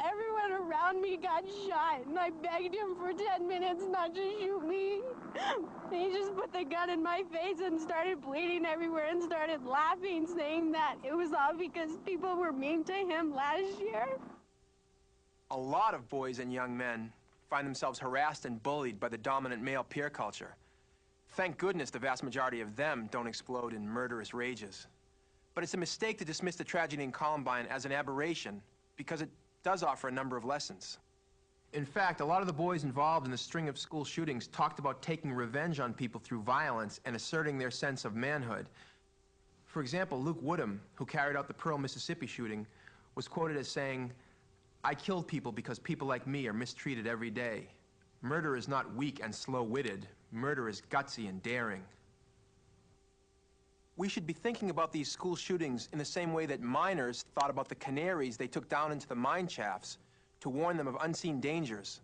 Everyone around me got shot, and I begged him for 10 minutes not to shoot me. And he just put the gun in my face and started bleeding everywhere and started laughing, saying that it was all because people were mean to him last year. A lot of boys and young men find themselves harassed and bullied by the dominant male peer culture. Thank goodness the vast majority of them don't explode in murderous rages. But it's a mistake to dismiss the tragedy in Columbine as an aberration, because it does offer a number of lessons. In fact, a lot of the boys involved in the string of school shootings talked about taking revenge on people through violence and asserting their sense of manhood. For example, Luke Woodham, who carried out the Pearl, Mississippi shooting, was quoted as saying, "I killed people because people like me are mistreated every day. Murder is not weak and slow-witted. Murder is gutsy and daring." We should be thinking about these school shootings in the same way that miners thought about the canaries they took down into the mine shafts to warn them of unseen dangers.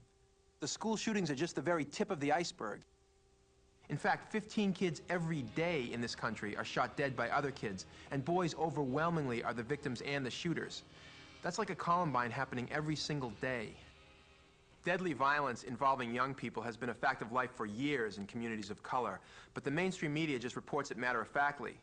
The school shootings are just the very tip of the iceberg. In fact, 15 kids every day in this country are shot dead by other kids, and boys overwhelmingly are the victims and the shooters. That's like a Columbine happening every single day. Deadly violence involving young people has been a fact of life for years in communities of color, but the mainstream media just reports it matter-of-factly.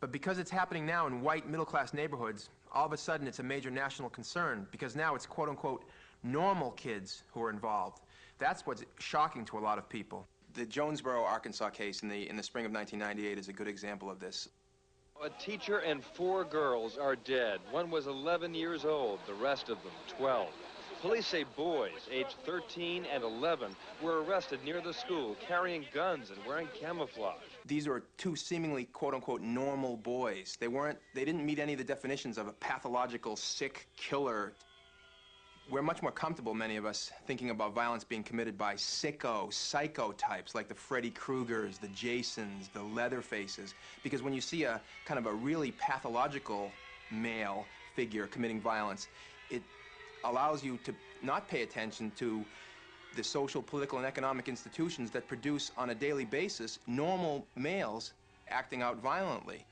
But because it's happening now in white middle-class neighborhoods, all of a sudden it's a major national concern, because now it's quote-unquote normal kids who are involved. That's what's shocking to a lot of people. The Jonesboro, Arkansas case in the spring of 1998 is a good example of this. A teacher and 4 girls are dead. One was 11 years old, the rest of them 12. Police say boys aged 13 and 11 were arrested near the school carrying guns and wearing camouflage. These were 2 seemingly quote-unquote normal boys. They didn't meet any of the definitions of a pathological, sick killer. We're much more comfortable, many of us, thinking about violence being committed by psycho types like the Freddy Kruegers, the Jasons, the Leatherfaces, because when you see a kind of a really pathological male figure committing violence, it allows you to not pay attention to the social, political, and economic institutions that produce on a daily basis normal males acting out violently.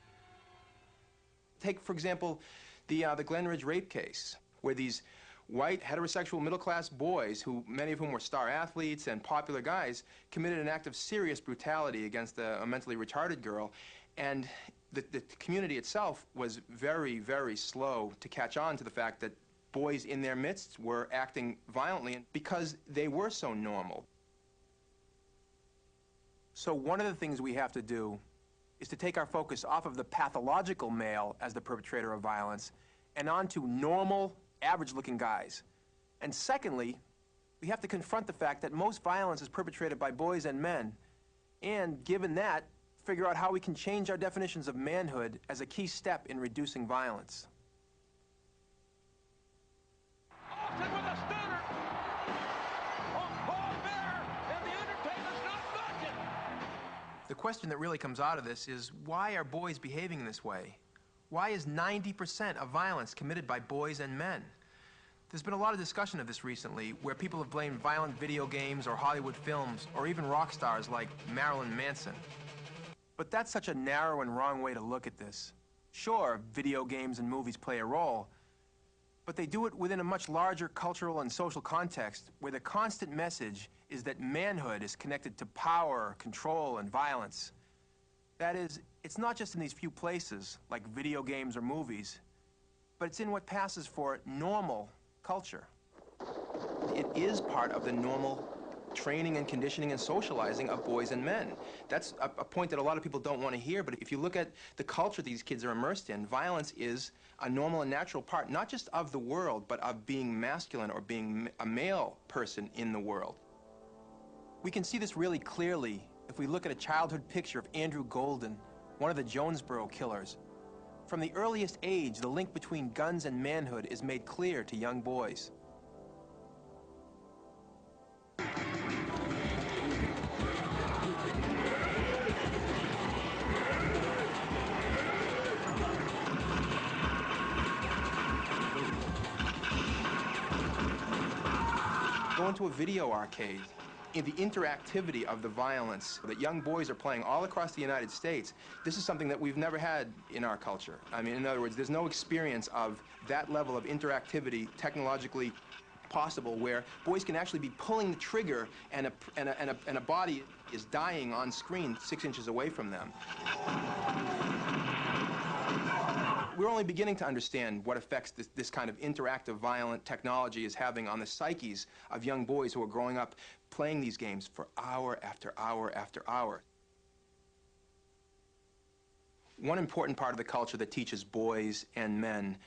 Take, for example, the Glen Ridge rape case, where these white, heterosexual, middle-class boys, many of whom were star athletes and popular guys, committed an act of serious brutality against a mentally retarded girl, and the community itself was very, very slow to catch on to the fact that boys in their midst were acting violently because they were so normal. So one of the things we have to do is to take our focus off of the pathological male as the perpetrator of violence and onto normal, average-looking guys. And secondly, we have to confront the fact that most violence is perpetrated by boys and men, and given that, figure out how we can change our definitions of manhood as a key step in reducing violence. Austin with a stunner. Paul Bearer, and the Undertaker's not budging. The question that really comes out of this is, why are boys behaving in this way? Why is 90% of violence committed by boys and men? There's been a lot of discussion of this recently, where people have blamed violent video games or Hollywood films, or even rock stars like Marilyn Manson. But that's such a narrow and wrong way to look at this. Sure, video games and movies play a role, but they do it within a much larger cultural and social context where the constant message is that manhood is connected to power, control, and violence. That is, it's not just in these few places, like video games or movies, but it's in what passes for normal culture. It is part of the normal training and conditioning and socializing of boys and men. That's a point that a lot of people don't want to hear, but if you look at the culture these kids are immersed in, violence is a normal and natural part, not just of the world, but of being masculine or being a male person in the world. We can see this really clearly if we look at a childhood picture of Andrew Golden, one of the Jonesboro killers. From the earliest age, the link between guns and manhood is made clear to young boys. Go into a video arcade. In the interactivity of the violence that young boys are playing all across the United States, this is something that we've never had in our culture. I mean, in other words, there's no experience of that level of interactivity technologically possible where boys can actually be pulling the trigger and a body is dying on screen 6 inches away from them. We're only beginning to understand what effects this kind of interactive, violent technology is having on the psyches of young boys who are growing up playing these games for hour after hour after hour. One important part of the culture that teaches boys and men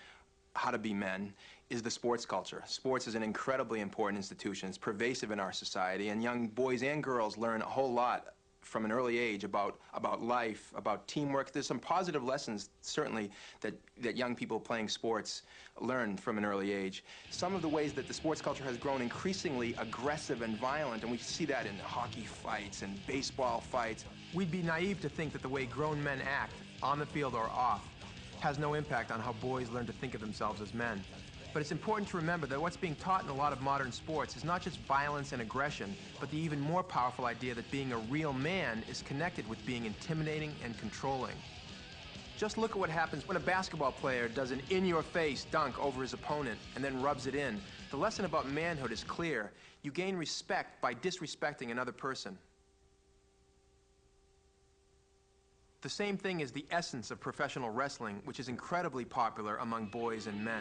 how to be men is the sports culture. Sports is an incredibly important institution. It's pervasive in our society, and young boys and girls learn a whole lot from an early age about life, about teamwork. There's some positive lessons, certainly, that young people playing sports learn from an early age. Some of the ways that the sports culture has grown increasingly aggressive and violent, and we see that in hockey fights and baseball fights. We'd be naive to think that the way grown men act, on the field or off, has no impact on how boys learn to think of themselves as men. But it's important to remember that what's being taught in a lot of modern sports is not just violence and aggression, but the even more powerful idea that being a real man is connected with being intimidating and controlling. Just look at what happens when a basketball player does an in-your-face dunk over his opponent and then rubs it in. The lesson about manhood is clear. You gain respect by disrespecting another person. The same thing is the essence of professional wrestling, which is incredibly popular among boys and men.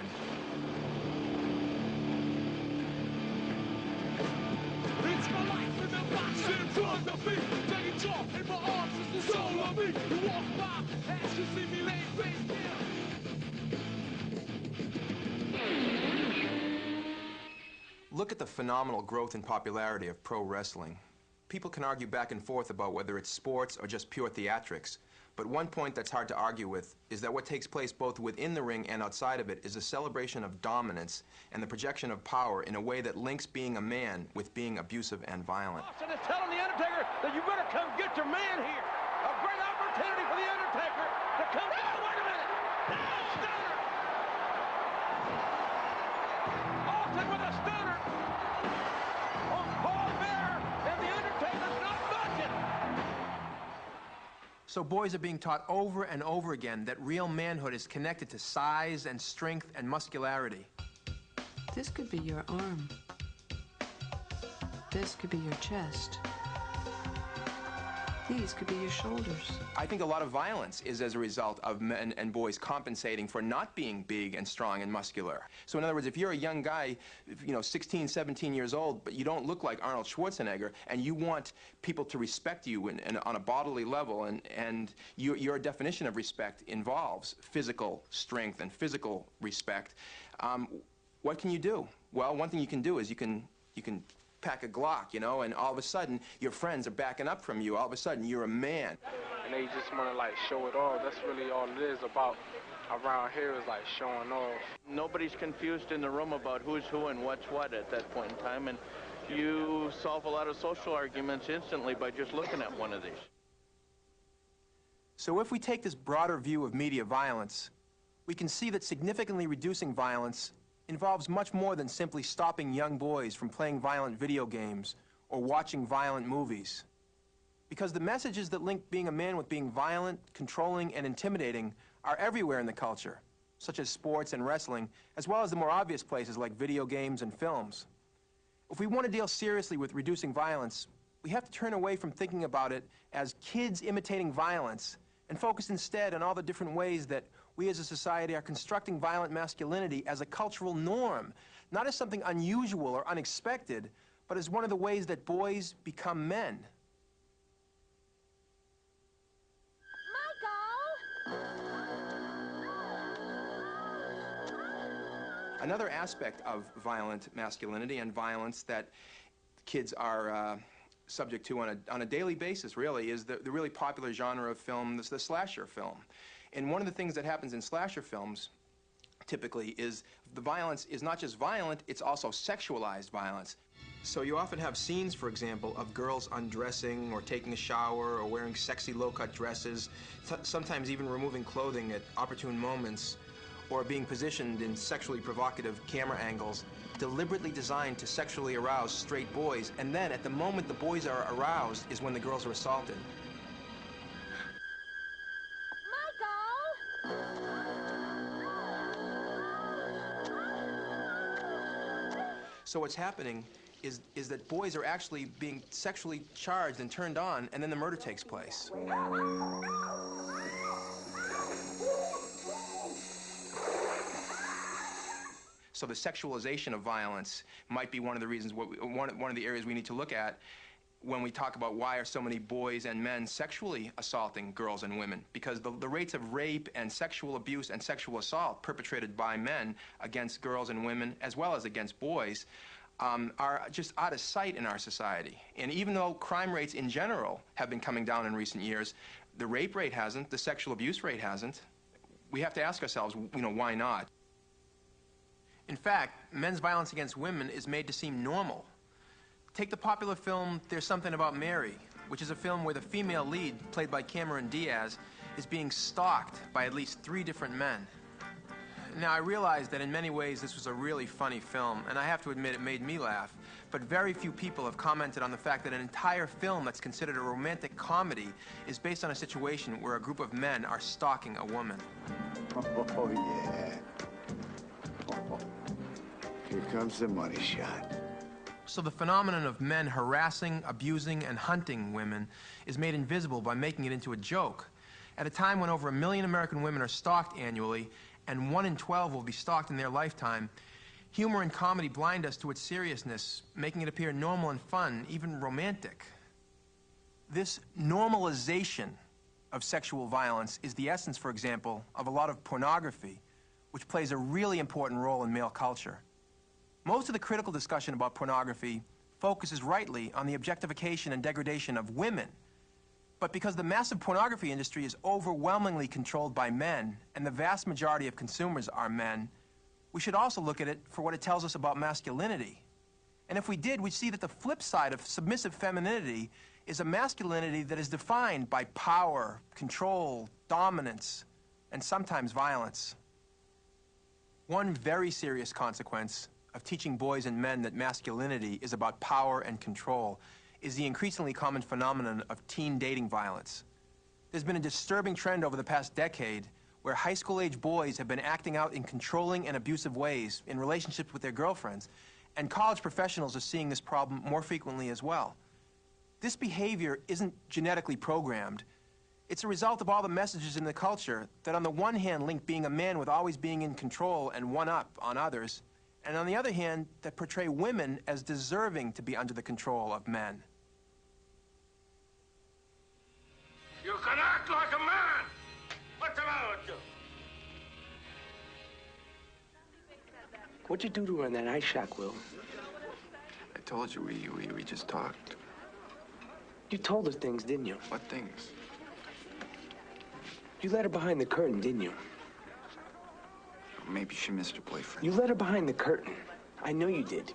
It's my life in the box in front of me. Taking chalk in my arms is the soul of me. You walk by as you see me laying face down. Look at the phenomenal growth and popularity of pro wrestling. People can argue back and forth about whether it's sports or just pure theatrics. But one point that's hard to argue with is that what takes place both within the ring and outside of it is a celebration of dominance and the projection of power in a way that links being a man with being abusive and violent. Austin is telling The Undertaker that you better come get your man here. A great opportunity for The Undertaker to come. Oh, wait a minute! Now, stunner! Austin with a stunner on Paul Bearer, and The Undertaker's not budging. So boys are being taught over and over again that real manhood is connected to size and strength and muscularity. This could be your arm. This could be your chest. These could be your shoulders. I think a lot of violence is as a result of men and boys compensating for not being big and strong and muscular. So in other words, if you're a young guy, 16, 17 years old, but you don't look like Arnold Schwarzenegger, and you want people to respect you on a bodily level, and your definition of respect involves physical strength and physical respect, what can you do? Well, one thing you can do is you can pack a Glock, and all of a sudden your friends are backing up from you. All of a sudden you're a man. And they just want to show it off. That's really all it is about around here, is showing off. Nobody's confused in the room about who's who and what's what at that point in time, and you solve a lot of social arguments instantly by just looking at one of these. So if we take this broader view of media violence, we can see that significantly reducing violence involves much more than simply stopping young boys from playing violent video games or watching violent movies. Because the messages that link being a man with being violent, controlling, and intimidating are everywhere in the culture, such as sports and wrestling, as well as the more obvious places like video games and films. If we want to deal seriously with reducing violence, we have to turn away from thinking about it as kids imitating violence and focus instead on all the different ways that we as a society are constructing violent masculinity as a cultural norm, not as something unusual or unexpected, but as one of the ways that boys become men. Another aspect of violent masculinity and violence that kids are subject to on a daily basis, really, is the really popular genre of film, the slasher film. And one of the things that happens in slasher films, typically, is the violence is not just violent, it's also sexualized violence. So you often have scenes, for example, of girls undressing or taking a shower or wearing sexy low-cut dresses, sometimes even removing clothing at opportune moments, or being positioned in sexually provocative camera angles, deliberately designed to sexually arouse straight boys, and then at the moment the boys are aroused is when the girls are assaulted. So what's happening is that boys are actually being sexually charged and turned on, and then the murder takes place. So the sexualization of violence might be one of the reasons, one of the areas we need to look at when we talk about why are so many boys and men sexually assaulting girls and women. Because the rates of rape and sexual abuse and sexual assault perpetrated by men against girls and women, as well as against boys, are just out of sight in our society. And even though crime rates in general have been coming down in recent years, the rape rate hasn't, the sexual abuse rate hasn't. We have to ask ourselves, why not? In fact, men's violence against women is made to seem normal. Take the popular film There's Something About Mary, which is a film where the female lead, played by Cameron Diaz, is being stalked by at least 3 different men. Now, I realize that in many ways this was a really funny film, and I have to admit it made me laugh, but very few people have commented on the fact that an entire film that's considered a romantic comedy is based on a situation where a group of men are stalking a woman. Oh, yeah. Oh, here comes the money shot. So the phenomenon of men harassing, abusing, and hunting women is made invisible by making it into a joke. At a time when over 1 million American women are stalked annually, and 1 in 12 will be stalked in their lifetime, humor and comedy blind us to its seriousness, making it appear normal and fun, even romantic. This normalization of sexual violence is the essence, for example, of a lot of pornography, which plays a really important role in male culture. Most of the critical discussion about pornography focuses rightly on the objectification and degradation of women. But because the massive pornography industry is overwhelmingly controlled by men, and the vast majority of consumers are men, we should also look at it for what it tells us about masculinity. And if we did, we'd see that the flip side of submissive femininity is a masculinity that is defined by power, control, dominance, and sometimes violence. One very serious consequence of teaching boys and men that masculinity is about power and control is the increasingly common phenomenon of teen dating violence. There's been a disturbing trend over the past decade where high school-age boys have been acting out in controlling and abusive ways in relationships with their girlfriends, and college professionals are seeing this problem more frequently as well. This behavior isn't genetically programmed. It's a result of all the messages in the culture that on the one hand link being a man with always being in control and one up on others, and on the other hand, that portray women as deserving to be under the control of men. You can act like a man! What's the matter with you? What'd you do to her in that ice shack, Will? I told you, we just talked. You told her things, didn't you? What things? You let her behind the curtain, didn't you? Maybe she missed her boyfriend. You let her behind the curtain. I know you did.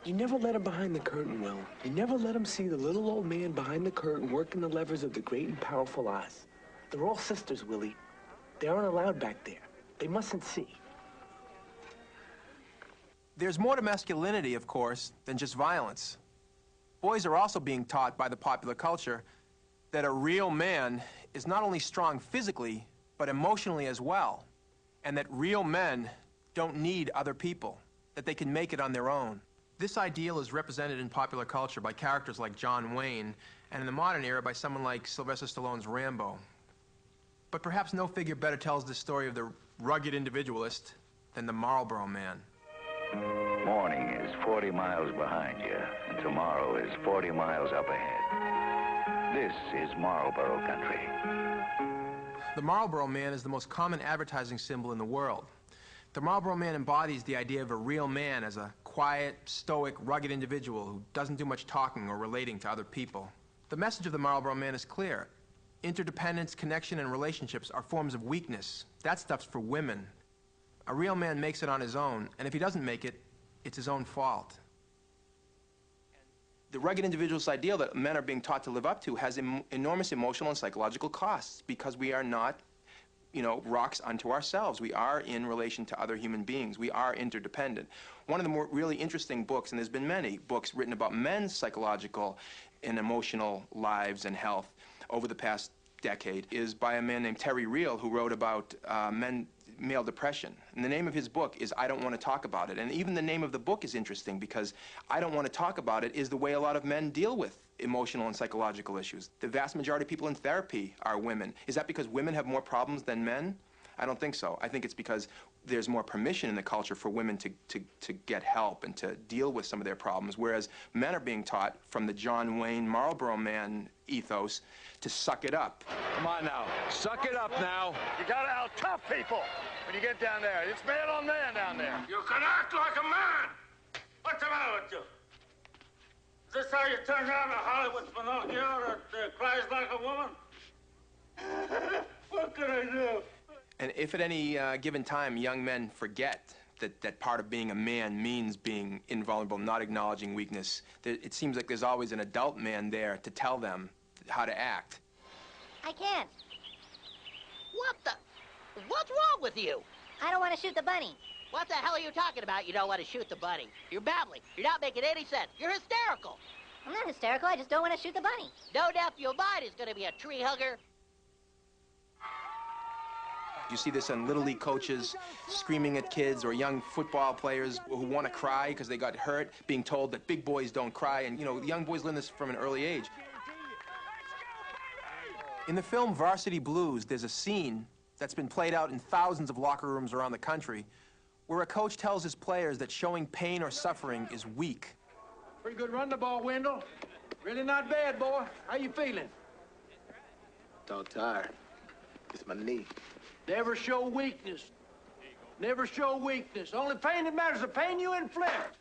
You never let him behind the curtain, Will. You never let him see the little old man behind the curtain working the levers of the great and powerful Oz. They're all sisters, Willie. They aren't allowed back there. They mustn't see. There's more to masculinity, of course, than just violence. Boys are also being taught by the popular culture that a real man is not only strong physically, but emotionally as well, and that real men don't need other people, that they can make it on their own. This ideal is represented in popular culture by characters like John Wayne, and in the modern era by someone like Sylvester Stallone's Rambo. But perhaps no figure better tells the story of the rugged individualist than the Marlboro Man. Morning is 40 miles behind you, and tomorrow is 40 miles up ahead. This is Marlboro country. The Marlboro Man is the most common advertising symbol in the world. The Marlboro Man embodies the idea of a real man as a quiet, stoic, rugged individual who doesn't do much talking or relating to other people. The message of the Marlboro Man is clear. Interdependence, connection, and relationships are forms of weakness. That stuff's for women. A real man makes it on his own, and if he doesn't make it, it's his own fault. The rugged individualist ideal that men are being taught to live up to has enormous emotional and psychological costs because we are not, rocks unto ourselves. We are in relation to other human beings. We are interdependent. One of the more really interesting books, and there's been many books written about men's psychological and emotional lives and health over the past decade, is by a man named Terry Real, who wrote about male depression. And the name of his book is I Don't Want to Talk About It. And even the name of the book is interesting because I don't want to talk about it is the way a lot of men deal with emotional and psychological issues. The vast majority of people in therapy are women. Is that because women have more problems than men? I don't think so. I think it's because there's more permission in the culture for women to get help and to deal with some of their problems, whereas men are being taught from the John Wayne Marlboro Man ethos to suck it up. Come on now. Suck it up now. You gotta out tough people when you get down there. It's man on man down there. You can act like a man. What's the matter with you? Is this how you turn down a Hollywood Pinocchio that cries like a woman? What can I do? And if at any given time young men forget that part of being a man means being invulnerable, not acknowledging weakness, it seems like there's always an adult man there to tell them how to act. I can't. What the? What's wrong with you? I don't want to shoot the bunny. What the hell are you talking about? You don't want to shoot the bunny. You're babbling. You're not making any sense. You're hysterical. I'm not hysterical. I just don't want to shoot the bunny. No nephew of mine is going to be a tree hugger. You see this in Little League coaches screaming at kids, or young football players who want to cry because they got hurt, being told that big boys don't cry. And, you know, young boys learn this from an early age. In the film Varsity Blues, there's a scene that's been played out in thousands of locker rooms around the country where a coach tells his players that showing pain or suffering is weak. Pretty good run the ball, Wendell. Really not bad, boy. How you feeling? Dog tired. It's my knee. Never show weakness. Never show weakness. Only pain that matters is the pain you inflict.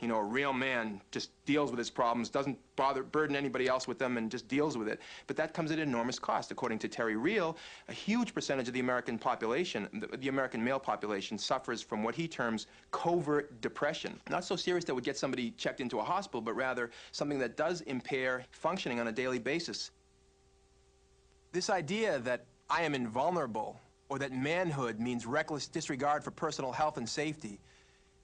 You know, a real man just deals with his problems, doesn't burden anybody else with them, and just deals with it. But that comes at an enormous cost. According to Terry Real, a huge percentage of the American population, the American male population, suffers from what he terms covert depression. Not so serious that would get somebody checked into a hospital, but rather something that does impair functioning on a daily basis. This idea that I am invulnerable, or that manhood means reckless disregard for personal health and safety,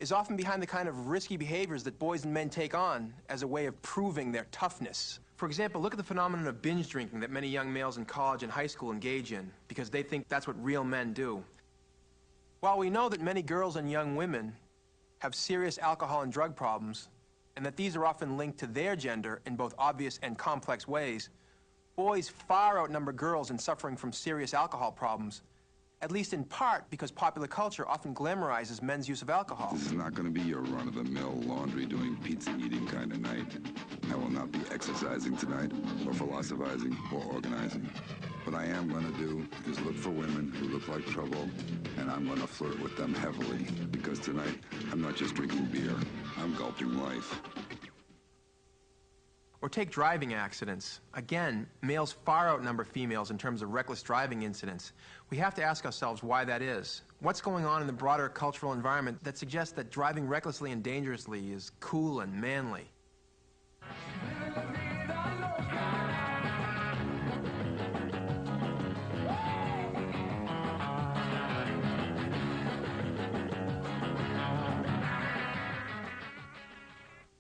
is often behind the kind of risky behaviors that boys and men take on as a way of proving their toughness. For example, look at the phenomenon of binge drinking that many young males in college and high school engage in, because they think that's what real men do. While we know that many girls and young women have serious alcohol and drug problems, and that these are often linked to their gender in both obvious and complex ways, boys far outnumber girls in suffering from serious alcohol problems, at least in part because popular culture often glamorizes men's use of alcohol. This is not going to be your run-of-the-mill laundry doing pizza eating kind of night. I will not be exercising tonight, or philosophizing, or organizing. What I am going to do is look for women who look like trouble, and I'm going to flirt with them heavily, because tonight I'm not just drinking beer, I'm gulping life. Or take driving accidents. Again, males far outnumber females in terms of reckless driving incidents. We have to ask ourselves why that is. What's going on in the broader cultural environment that suggests that driving recklessly and dangerously is cool and manly?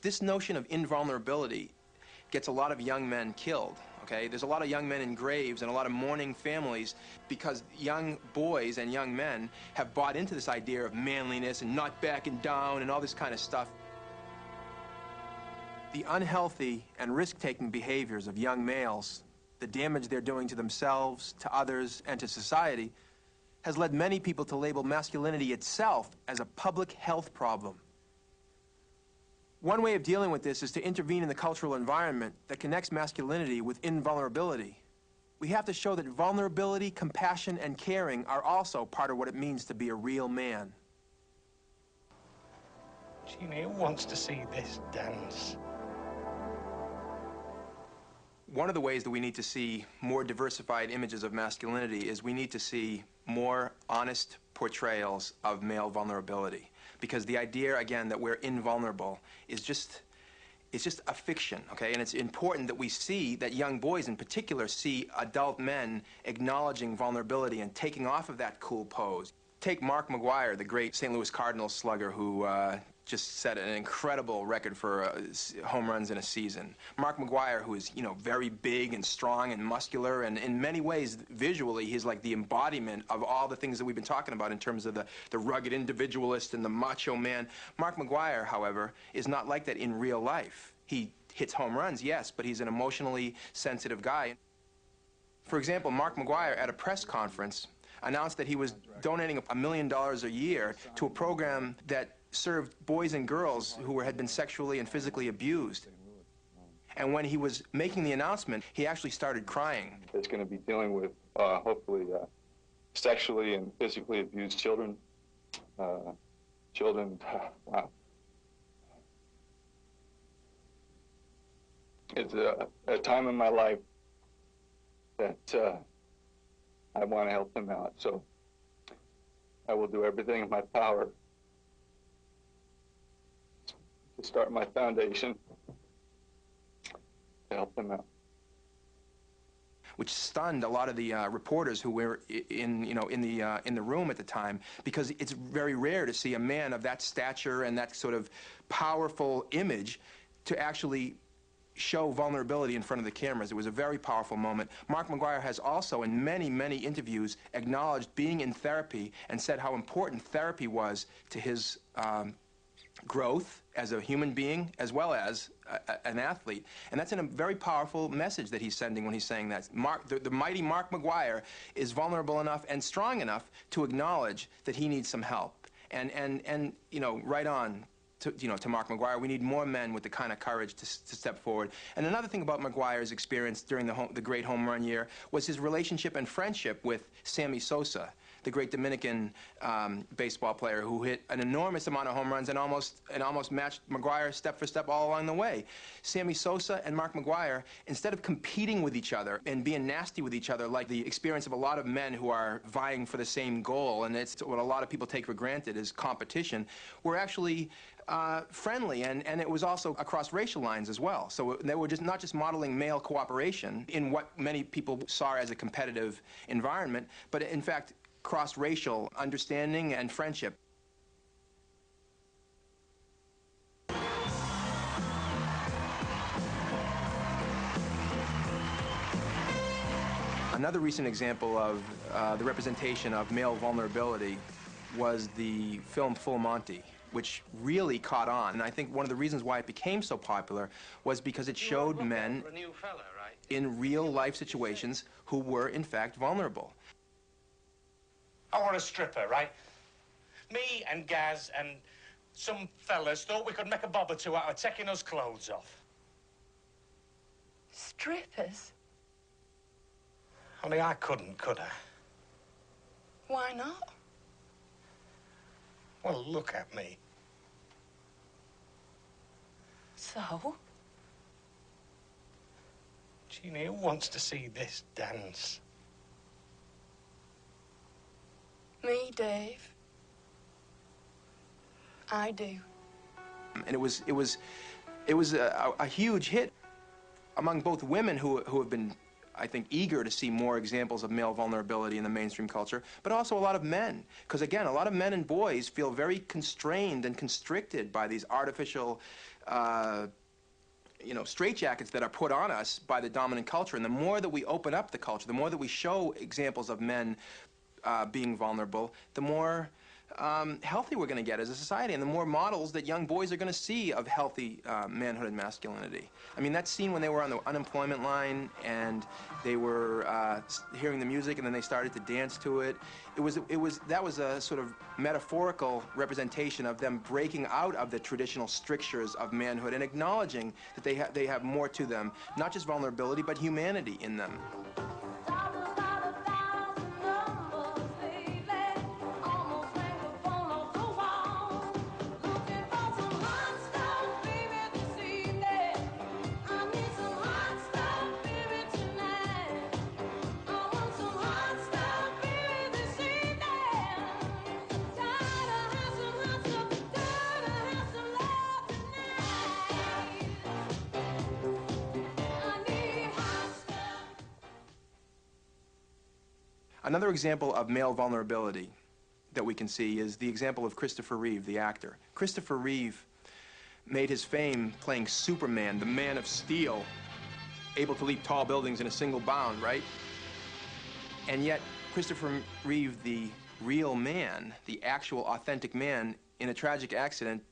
This notion of invulnerability gets a lot of young men killed, okay? There's a lot of young men in graves and a lot of mourning families because young boys and young men have bought into this idea of manliness and not backing down and all this kind of stuff. The unhealthy and risk-taking behaviors of young males, the damage they're doing to themselves, to others, and to society, has led many people to label masculinity itself as a public health problem. One way of dealing with this is to intervene in the cultural environment that connects masculinity with invulnerability. We have to show that vulnerability, compassion, and caring are also part of what it means to be a real man. Jeannie wants to see this dance. One of the ways that we need to see more diversified images of masculinity is we need to see more honest portrayals of male vulnerability. Because the idea, again, that we're invulnerable is just a fiction, okay? And it's important that we see, that young boys in particular see adult men acknowledging vulnerability and taking off of that cool pose. Take Mark McGwire, the great St. Louis Cardinals slugger who just set an incredible record for home runs in a season. Mark McGwire, who is, you know, very big and strong and muscular, and in many ways, visually, he's like the embodiment of all the things that we've been talking about in terms of the rugged individualist and the macho man. Mark McGwire, however, is not like that in real life. He hits home runs, yes, but he's an emotionally sensitive guy. For example, Mark McGwire at a press conference announced that he was donating $1 million a year to a program that served boys and girls who had been sexually and physically abused. And when he was making the announcement, he actually started crying. It's going to be dealing with, hopefully, sexually and physically abused children. Wow. It's a time in my life that I want to help them out. So I will do everything in my power to start my foundation to help them out. which stunned a lot of the reporters who were in the room at the time, because it's very rare to see a man of that stature and that sort of powerful image to actually show vulnerability in front of the cameras. It was a very powerful moment. Mark McGuire has also, in many, many interviews, acknowledged being in therapy and said how important therapy was to his growth as a human being as well as an athlete. And that's a very powerful message that he's sending when he's saying that. The mighty Mark McGuire is vulnerable enough and strong enough to acknowledge that he needs some help. And you know, right on to Mark McGuire. We need more men with the kind of courage to step forward. And another thing about McGuire's experience during the great home run year was his relationship and friendship with Sammy Sosa, the great Dominican baseball player who hit an enormous amount of home runs and almost matched McGuire step for step all along the way. Sammy Sosa and Mark McGuire, instead of competing with each other and being nasty with each other like the experience of a lot of men who are vying for the same goal, and it's what a lot of people take for granted is competition, were actually friendly, and it was also across racial lines as well. So they were not just modeling male cooperation in what many people saw as a competitive environment, but in fact cross-racial understanding and friendship. Another recent example of the representation of male vulnerability was the film Full Monty, which really caught on. And I think one of the reasons why it became so popular was because it showed men in real-life situations who were, in fact, vulnerable. I want a stripper, right? Me and Gaz and some fellas thought we could make a bob or two out of taking us clothes off. Strippers? Only I couldn't, could I? Why not? Well, look at me. So? Jeannie, who wants to see this dance? Me, Dave. I do. And it was a huge hit among both women who have been, I think, eager to see more examples of male vulnerability in the mainstream culture, but also a lot of men. Because, again, a lot of men and boys feel very constrained and constricted by these artificial, straitjackets that are put on us by the dominant culture. And the more that we open up the culture, the more that we show examples of men being vulnerable, the more healthy we're going to get as a society, and the more models that young boys are going to see of healthy manhood and masculinity. I mean, that scene when they were on the unemployment line and they were hearing the music and then they started to dance to it, that was a sort of metaphorical representation of them breaking out of the traditional strictures of manhood and acknowledging that they have more to them, not just vulnerability, but humanity in them. Another example of male vulnerability that we can see is the example of Christopher Reeve, the actor. Christopher Reeve made his fame playing Superman, the Man of Steel, able to leap tall buildings in a single bound, right? And yet, Christopher Reeve, the real man, the actual authentic man, in a tragic accident,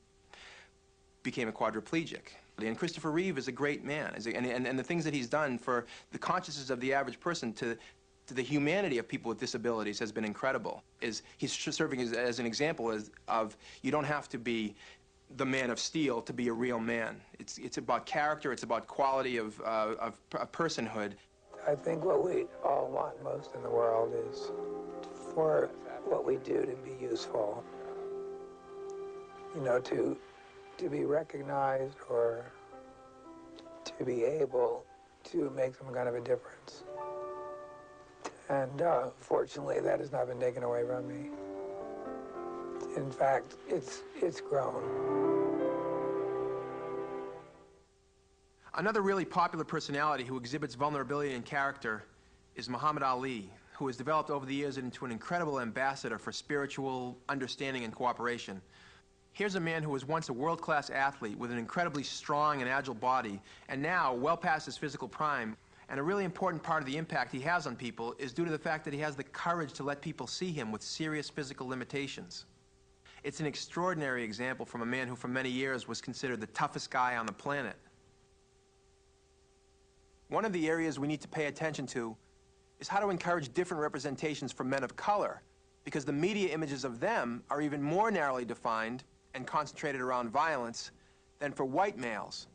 became a quadriplegic. And Christopher Reeve is a great man, and the things that he's done for the consciousness of the average person to the humanity of people with disabilities has been incredible. He's serving as an example of you don't have to be the man of steel to be a real man. It's about character, it's about quality of personhood. I think what we all want most in the world is for what we do to be useful. You know, to be recognized or to be able to make some kind of a difference. And fortunately, that has not been taken away from me. In fact, it's grown. Another really popular personality who exhibits vulnerability and character is Muhammad Ali, who has developed over the years into an incredible ambassador for spiritual understanding and cooperation. Here's a man who was once a world-class athlete with an incredibly strong and agile body, and now, well past his physical prime, and a really important part of the impact he has on people is due to the fact that he has the courage to let people see him with serious physical limitations. It's an extraordinary example from a man who for many years was considered the toughest guy on the planet. One of the areas we need to pay attention to is how to encourage different representations for men of color, because the media images of them are even more narrowly defined and concentrated around violence than for white males.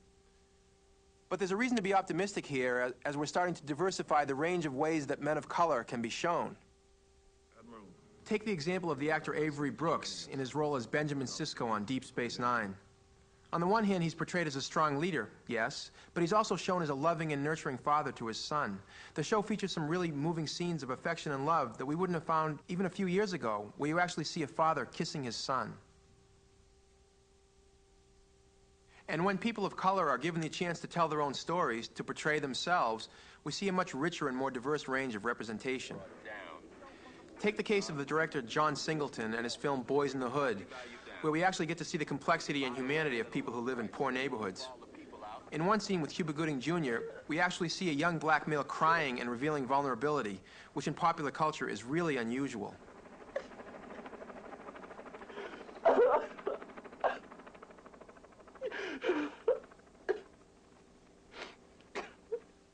But there's a reason to be optimistic here as we're starting to diversify the range of ways that men of color can be shown. Take the example of the actor Avery Brooks in his role as Benjamin Sisko on Deep Space Nine. On the one hand, he's portrayed as a strong leader, yes, but he's also shown as a loving and nurturing father to his son. The show features some really moving scenes of affection and love that we wouldn't have found even a few years ago, where you actually see a father kissing his son. And when people of color are given the chance to tell their own stories, to portray themselves, we see a much richer and more diverse range of representation. Take the case of the director John Singleton and his film Boys in the Hood, where we actually get to see the complexity and humanity of people who live in poor neighborhoods. In one scene with Cuba Gooding Jr., we actually see a young black male crying and revealing vulnerability, which in popular culture is really unusual.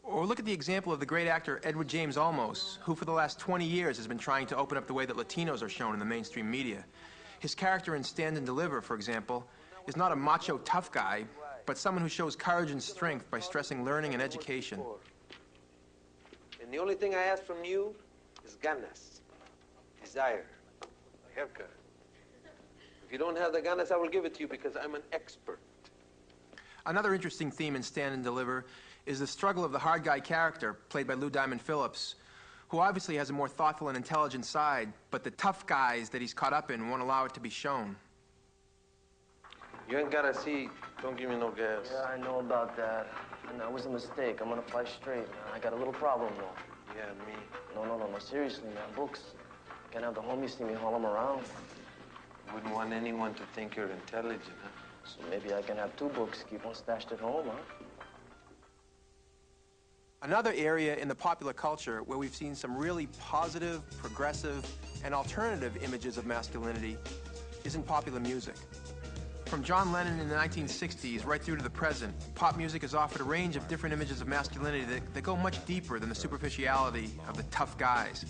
Or look at the example of the great actor Edward James Olmos, who for the last 20 years has been trying to open up the way that Latinos are shown in the mainstream media. His character in Stand and Deliver, for example, is not a macho tough guy, but someone who shows courage and strength by stressing learning and education. And the only thing I ask from you is ganas, desire, a haircut. If you don't have the ganas, I will give it to you because I'm an expert. Another interesting theme in Stand and Deliver is the struggle of the hard guy character, played by Lou Diamond Phillips, who obviously has a more thoughtful and intelligent side, but the tough guys that he's caught up in won't allow it to be shown. You ain't gotta see, don't give me no gas. Yeah, I know about that. And that was a mistake. I'm gonna fight straight. I got a little problem, though. Yeah, me. No, seriously, man. Books. Can't have the homies see me haul them around. Wouldn't want anyone to think you're intelligent, huh? So maybe I can have 2 books, keep one stashed at home, huh? Another area in the popular culture where we've seen some really positive, progressive, and alternative images of masculinity is in popular music. From John Lennon in the 1960s right through to the present, pop music has offered a range of different images of masculinity that go much deeper than the superficiality of the tough guys.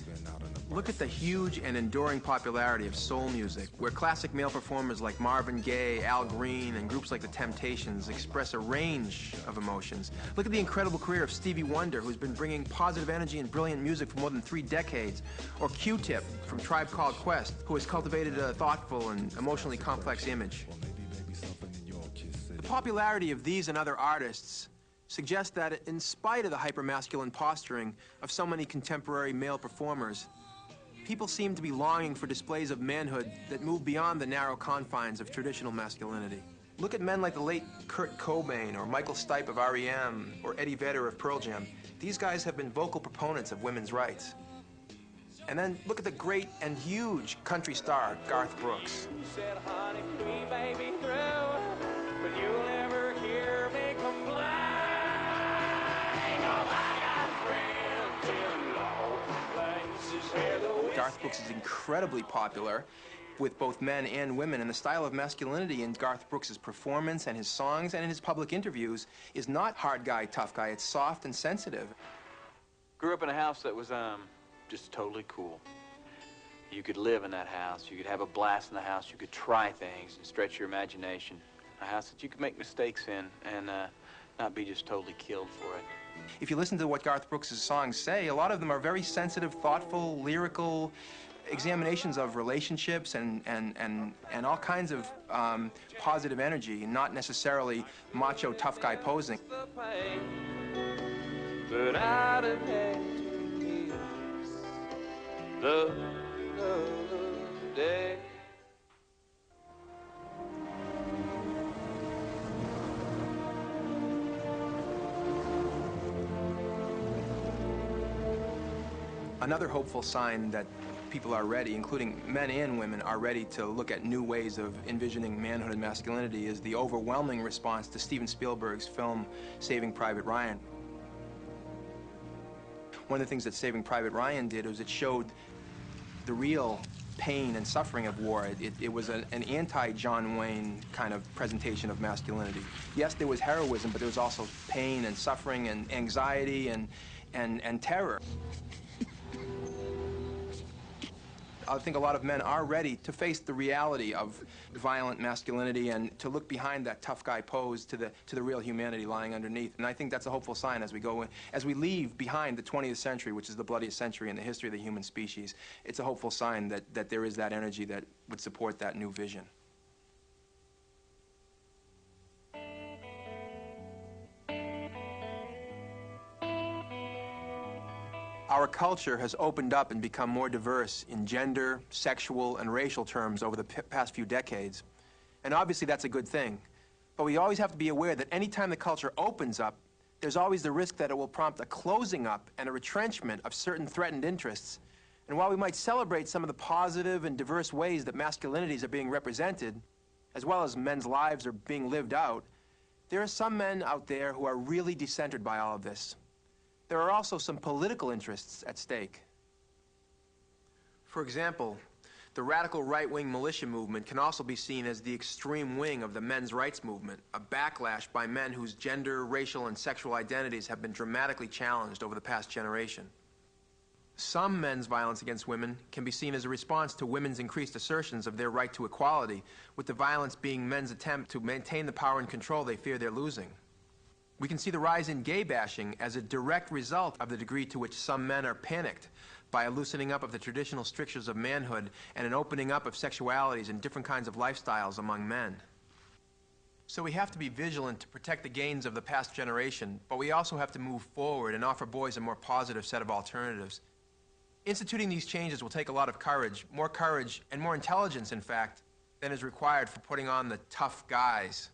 Look at the huge and enduring popularity of soul music, where classic male performers like Marvin Gaye, Al Green, and groups like The Temptations express a range of emotions. Look at the incredible career of Stevie Wonder, who's been bringing positive energy and brilliant music for more than 3 decades. Or Q-Tip from Tribe Called Quest, who has cultivated a thoughtful and emotionally complex image. The popularity of these and other artists suggests that in spite of the hypermasculine posturing of so many contemporary male performers, people seem to be longing for displays of manhood that move beyond the narrow confines of traditional masculinity. Look at men like the late Kurt Cobain or Michael Stipe of R.E.M. or Eddie Vedder of Pearl Jam. These guys have been vocal proponents of women's rights. And then look at the great and huge country star, Garth Brooks. You said, honey, we may be through, but you'll never hear me complain. Oh, I got friends in low places where the Garth Brooks is incredibly popular with both men and women, and the style of masculinity in Garth Brooks' performance and his songs and in his public interviews is not hard guy, tough guy. It's soft and sensitive. Grew up in a house that was just totally cool. You could live in that house. You could have a blast in the house. You could try things and stretch your imagination. A house that you could make mistakes in and not be just totally killed for it. If you listen to what Garth Brooks' songs say, a lot of them are very sensitive, thoughtful, lyrical examinations of relationships and all kinds of positive energy, not necessarily macho tough guy posing. But I'd have had to miss the day. Another hopeful sign that people are ready, including men and women, are ready to look at new ways of envisioning manhood and masculinity is the overwhelming response to Steven Spielberg's film Saving Private Ryan. One of the things that Saving Private Ryan did was it showed the real pain and suffering of war. It was an anti-John Wayne kind of presentation of masculinity. Yes, there was heroism, but there was also pain and suffering and anxiety and terror. I think a lot of men are ready to face the reality of violent masculinity and to look behind that tough guy pose to the real humanity lying underneath. And I think that's a hopeful sign as we go in, as we leave behind the 20th century, which is the bloodiest century in the history of the human species. It's a hopeful sign that there is that energy that would support that new vision. Our culture has opened up and become more diverse in gender, sexual, and racial terms over the past few decades. And obviously that's a good thing. But we always have to be aware that any time the culture opens up, there's always the risk that it will prompt a closing up and a retrenchment of certain threatened interests. And while we might celebrate some of the positive and diverse ways that masculinities are being represented, as well as men's lives are being lived out, there are some men out there who are really decentered by all of this. There are also some political interests at stake. For example, the radical right-wing militia movement can also be seen as the extreme wing of the men's rights movement, a backlash by men whose gender, racial, and sexual identities have been dramatically challenged over the past generation. Some men's violence against women can be seen as a response to women's increased assertions of their right to equality, with the violence being men's attempt to maintain the power and control they fear they're losing. We can see the rise in gay bashing as a direct result of the degree to which some men are panicked by a loosening up of the traditional strictures of manhood and an opening up of sexualities and different kinds of lifestyles among men. So we have to be vigilant to protect the gains of the past generation, but we also have to move forward and offer boys a more positive set of alternatives. Instituting these changes will take a lot of courage and more intelligence, in fact, than is required for putting on the tough guys.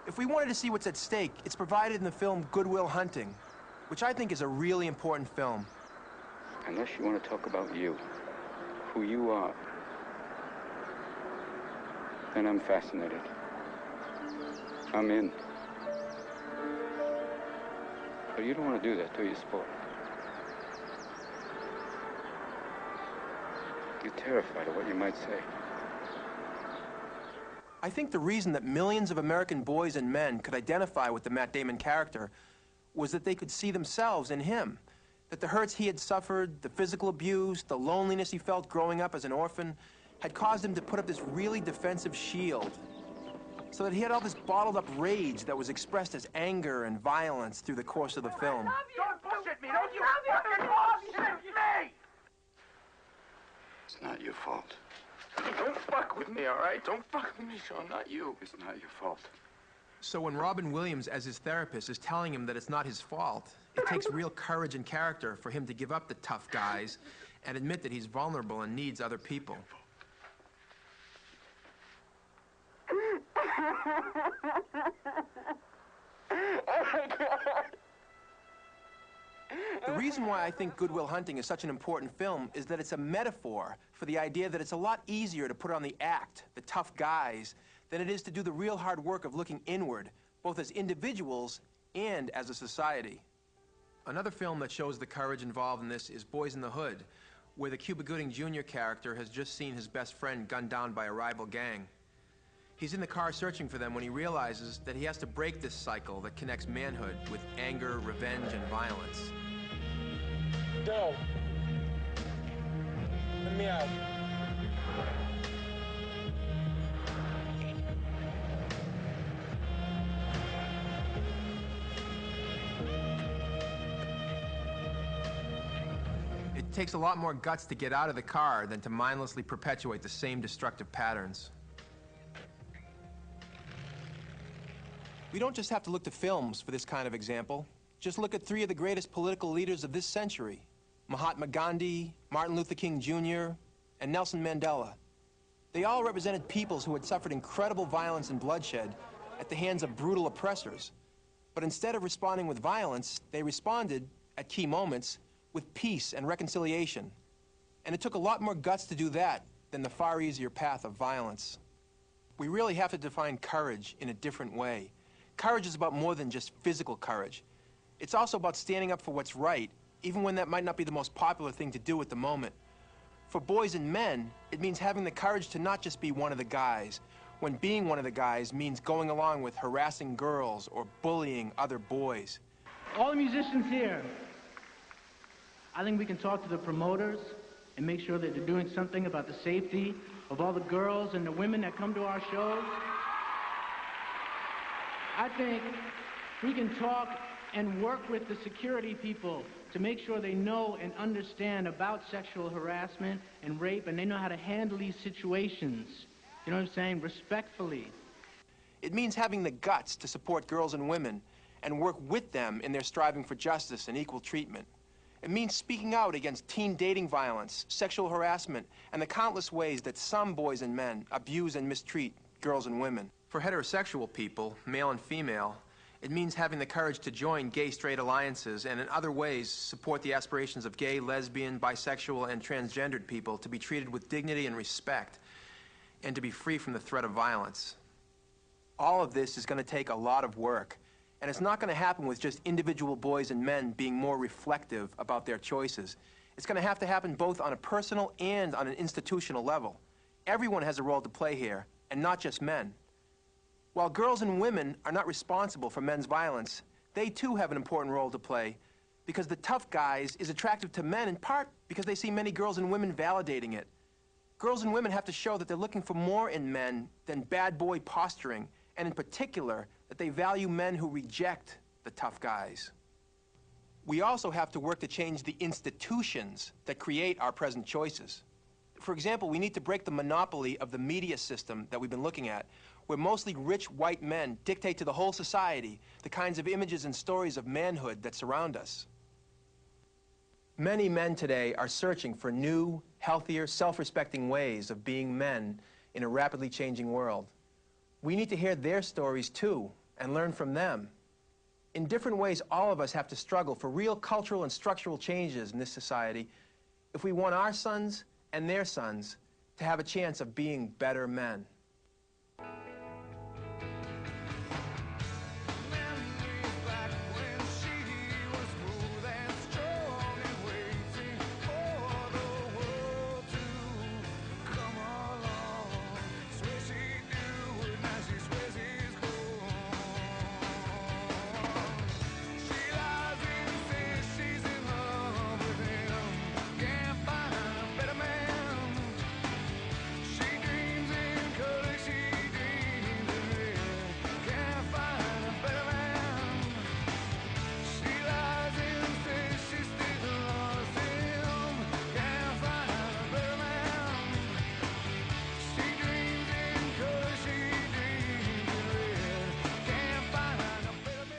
If we wanted to see what's at stake, it's provided in the film Good Will Hunting, which I think is a really important film. Unless you want to talk about you, who you are, then I'm fascinated. I'm in. But you don't want to do that, do you, Sport? You're terrified of what you might say. I think the reason that millions of American boys and men could identify with the Matt Damon character was that they could see themselves in him. That the hurts he had suffered, the physical abuse, the loneliness he felt growing up as an orphan, had caused him to put up this really defensive shield. So that he had all this bottled up rage that was expressed as anger and violence through the course of the film. Don't bullshit me! Don't you fucking bullshit me! It's not your fault. Don't fuck with me, all right? Don't fuck with me, Sean, not you. It's not your fault. So when Robin Williams, as his therapist, is telling him that it's not his fault, it takes real courage and character for him to give up the tough guys and admit that he's vulnerable and needs other people. Oh, my God. The reason why I think Good Will Hunting is such an important film is that it's a metaphor for the idea that it's a lot easier to put on the act, the tough guys, than it is to do the real hard work of looking inward, both as individuals and as a society. Another film that shows the courage involved in this is Boys in the Hood, where the Cuba Gooding Jr. character has just seen his best friend gunned down by a rival gang. He's in the car searching for them when he realizes that he has to break this cycle that connects manhood with anger, revenge, and violence. Go. Let me out. It takes a lot more guts to get out of the car than to mindlessly perpetuate the same destructive patterns. We don't just have to look to films for this kind of example. Just look at three of the greatest political leaders of this century: Mahatma Gandhi, Martin Luther King Jr., and Nelson Mandela. They all represented peoples who had suffered incredible violence and bloodshed at the hands of brutal oppressors. But instead of responding with violence, they responded, at key moments, with peace and reconciliation. And it took a lot more guts to do that than the far easier path of violence. We really have to define courage in a different way. Courage is about more than just physical courage. It's also about standing up for what's right, even when that might not be the most popular thing to do at the moment. For boys and men, it means having the courage to not just be one of the guys, when being one of the guys means going along with harassing girls or bullying other boys. All the musicians here, I think we can talk to the promoters and make sure that they're doing something about the safety of all the girls and the women that come to our shows. I think we can talk and work with the security people to make sure they know and understand about sexual harassment and rape, and they know how to handle these situations. You know what I'm saying? Respectfully. It means having the guts to support girls and women and work with them in their striving for justice and equal treatment. It means speaking out against teen dating violence, sexual harassment, and the countless ways that some boys and men abuse and mistreat girls and women. For heterosexual people, male and female, it means having the courage to join gay-straight alliances and in other ways support the aspirations of gay, lesbian, bisexual, and transgendered people to be treated with dignity and respect and to be free from the threat of violence. All of this is going to take a lot of work, and it's not going to happen with just individual boys and men being more reflective about their choices. It's going to happen both on a personal and on an institutional level. Everyone has a role to play here, and not just men. While girls and women are not responsible for men's violence, they too have an important role to play because the tough guys is attractive to men in part because they see many girls and women validating it. Girls and women have to show that they're looking for more in men than bad boy posturing, and in particular, that they value men who reject the tough guys. We also have to work to change the institutions that create our present choices. For example, we need to break the monopoly of the media system that we've been looking at, where mostly rich white men dictate to the whole society the kinds of images and stories of manhood that surround us. Many men today are searching for new, healthier, self-respecting ways of being men in a rapidly changing world. We need to hear their stories too and learn from them. In different ways, all of us have to struggle for real cultural and structural changes in this society if we want our sons and their sons to have a chance of being better men.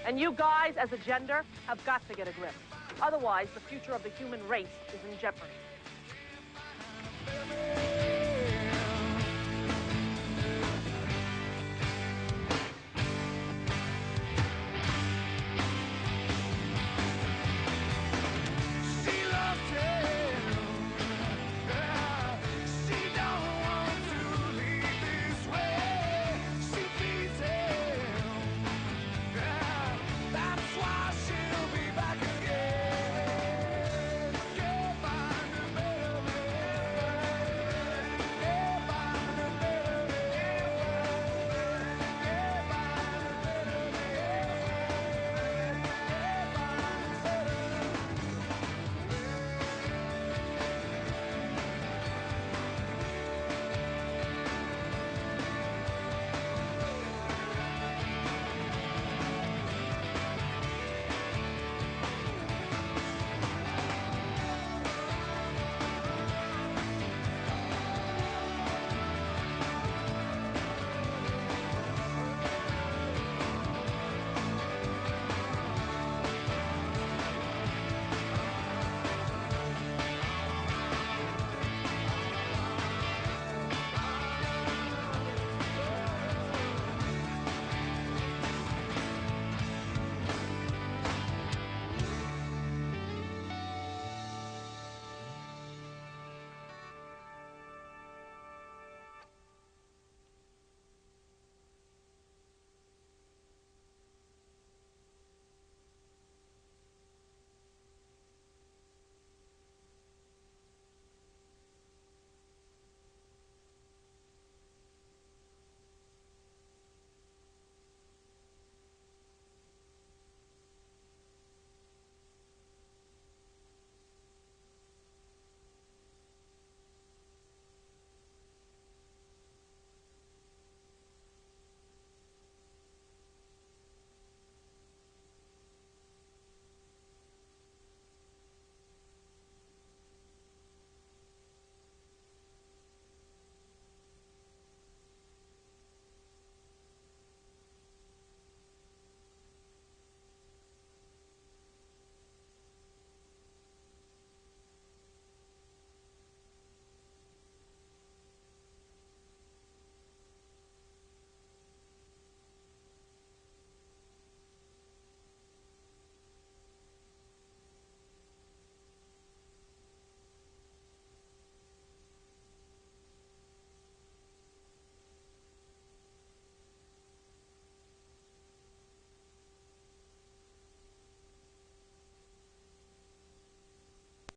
And you guys, as a gender, have got to get a grip. Otherwise, the future of the human race is in jeopardy.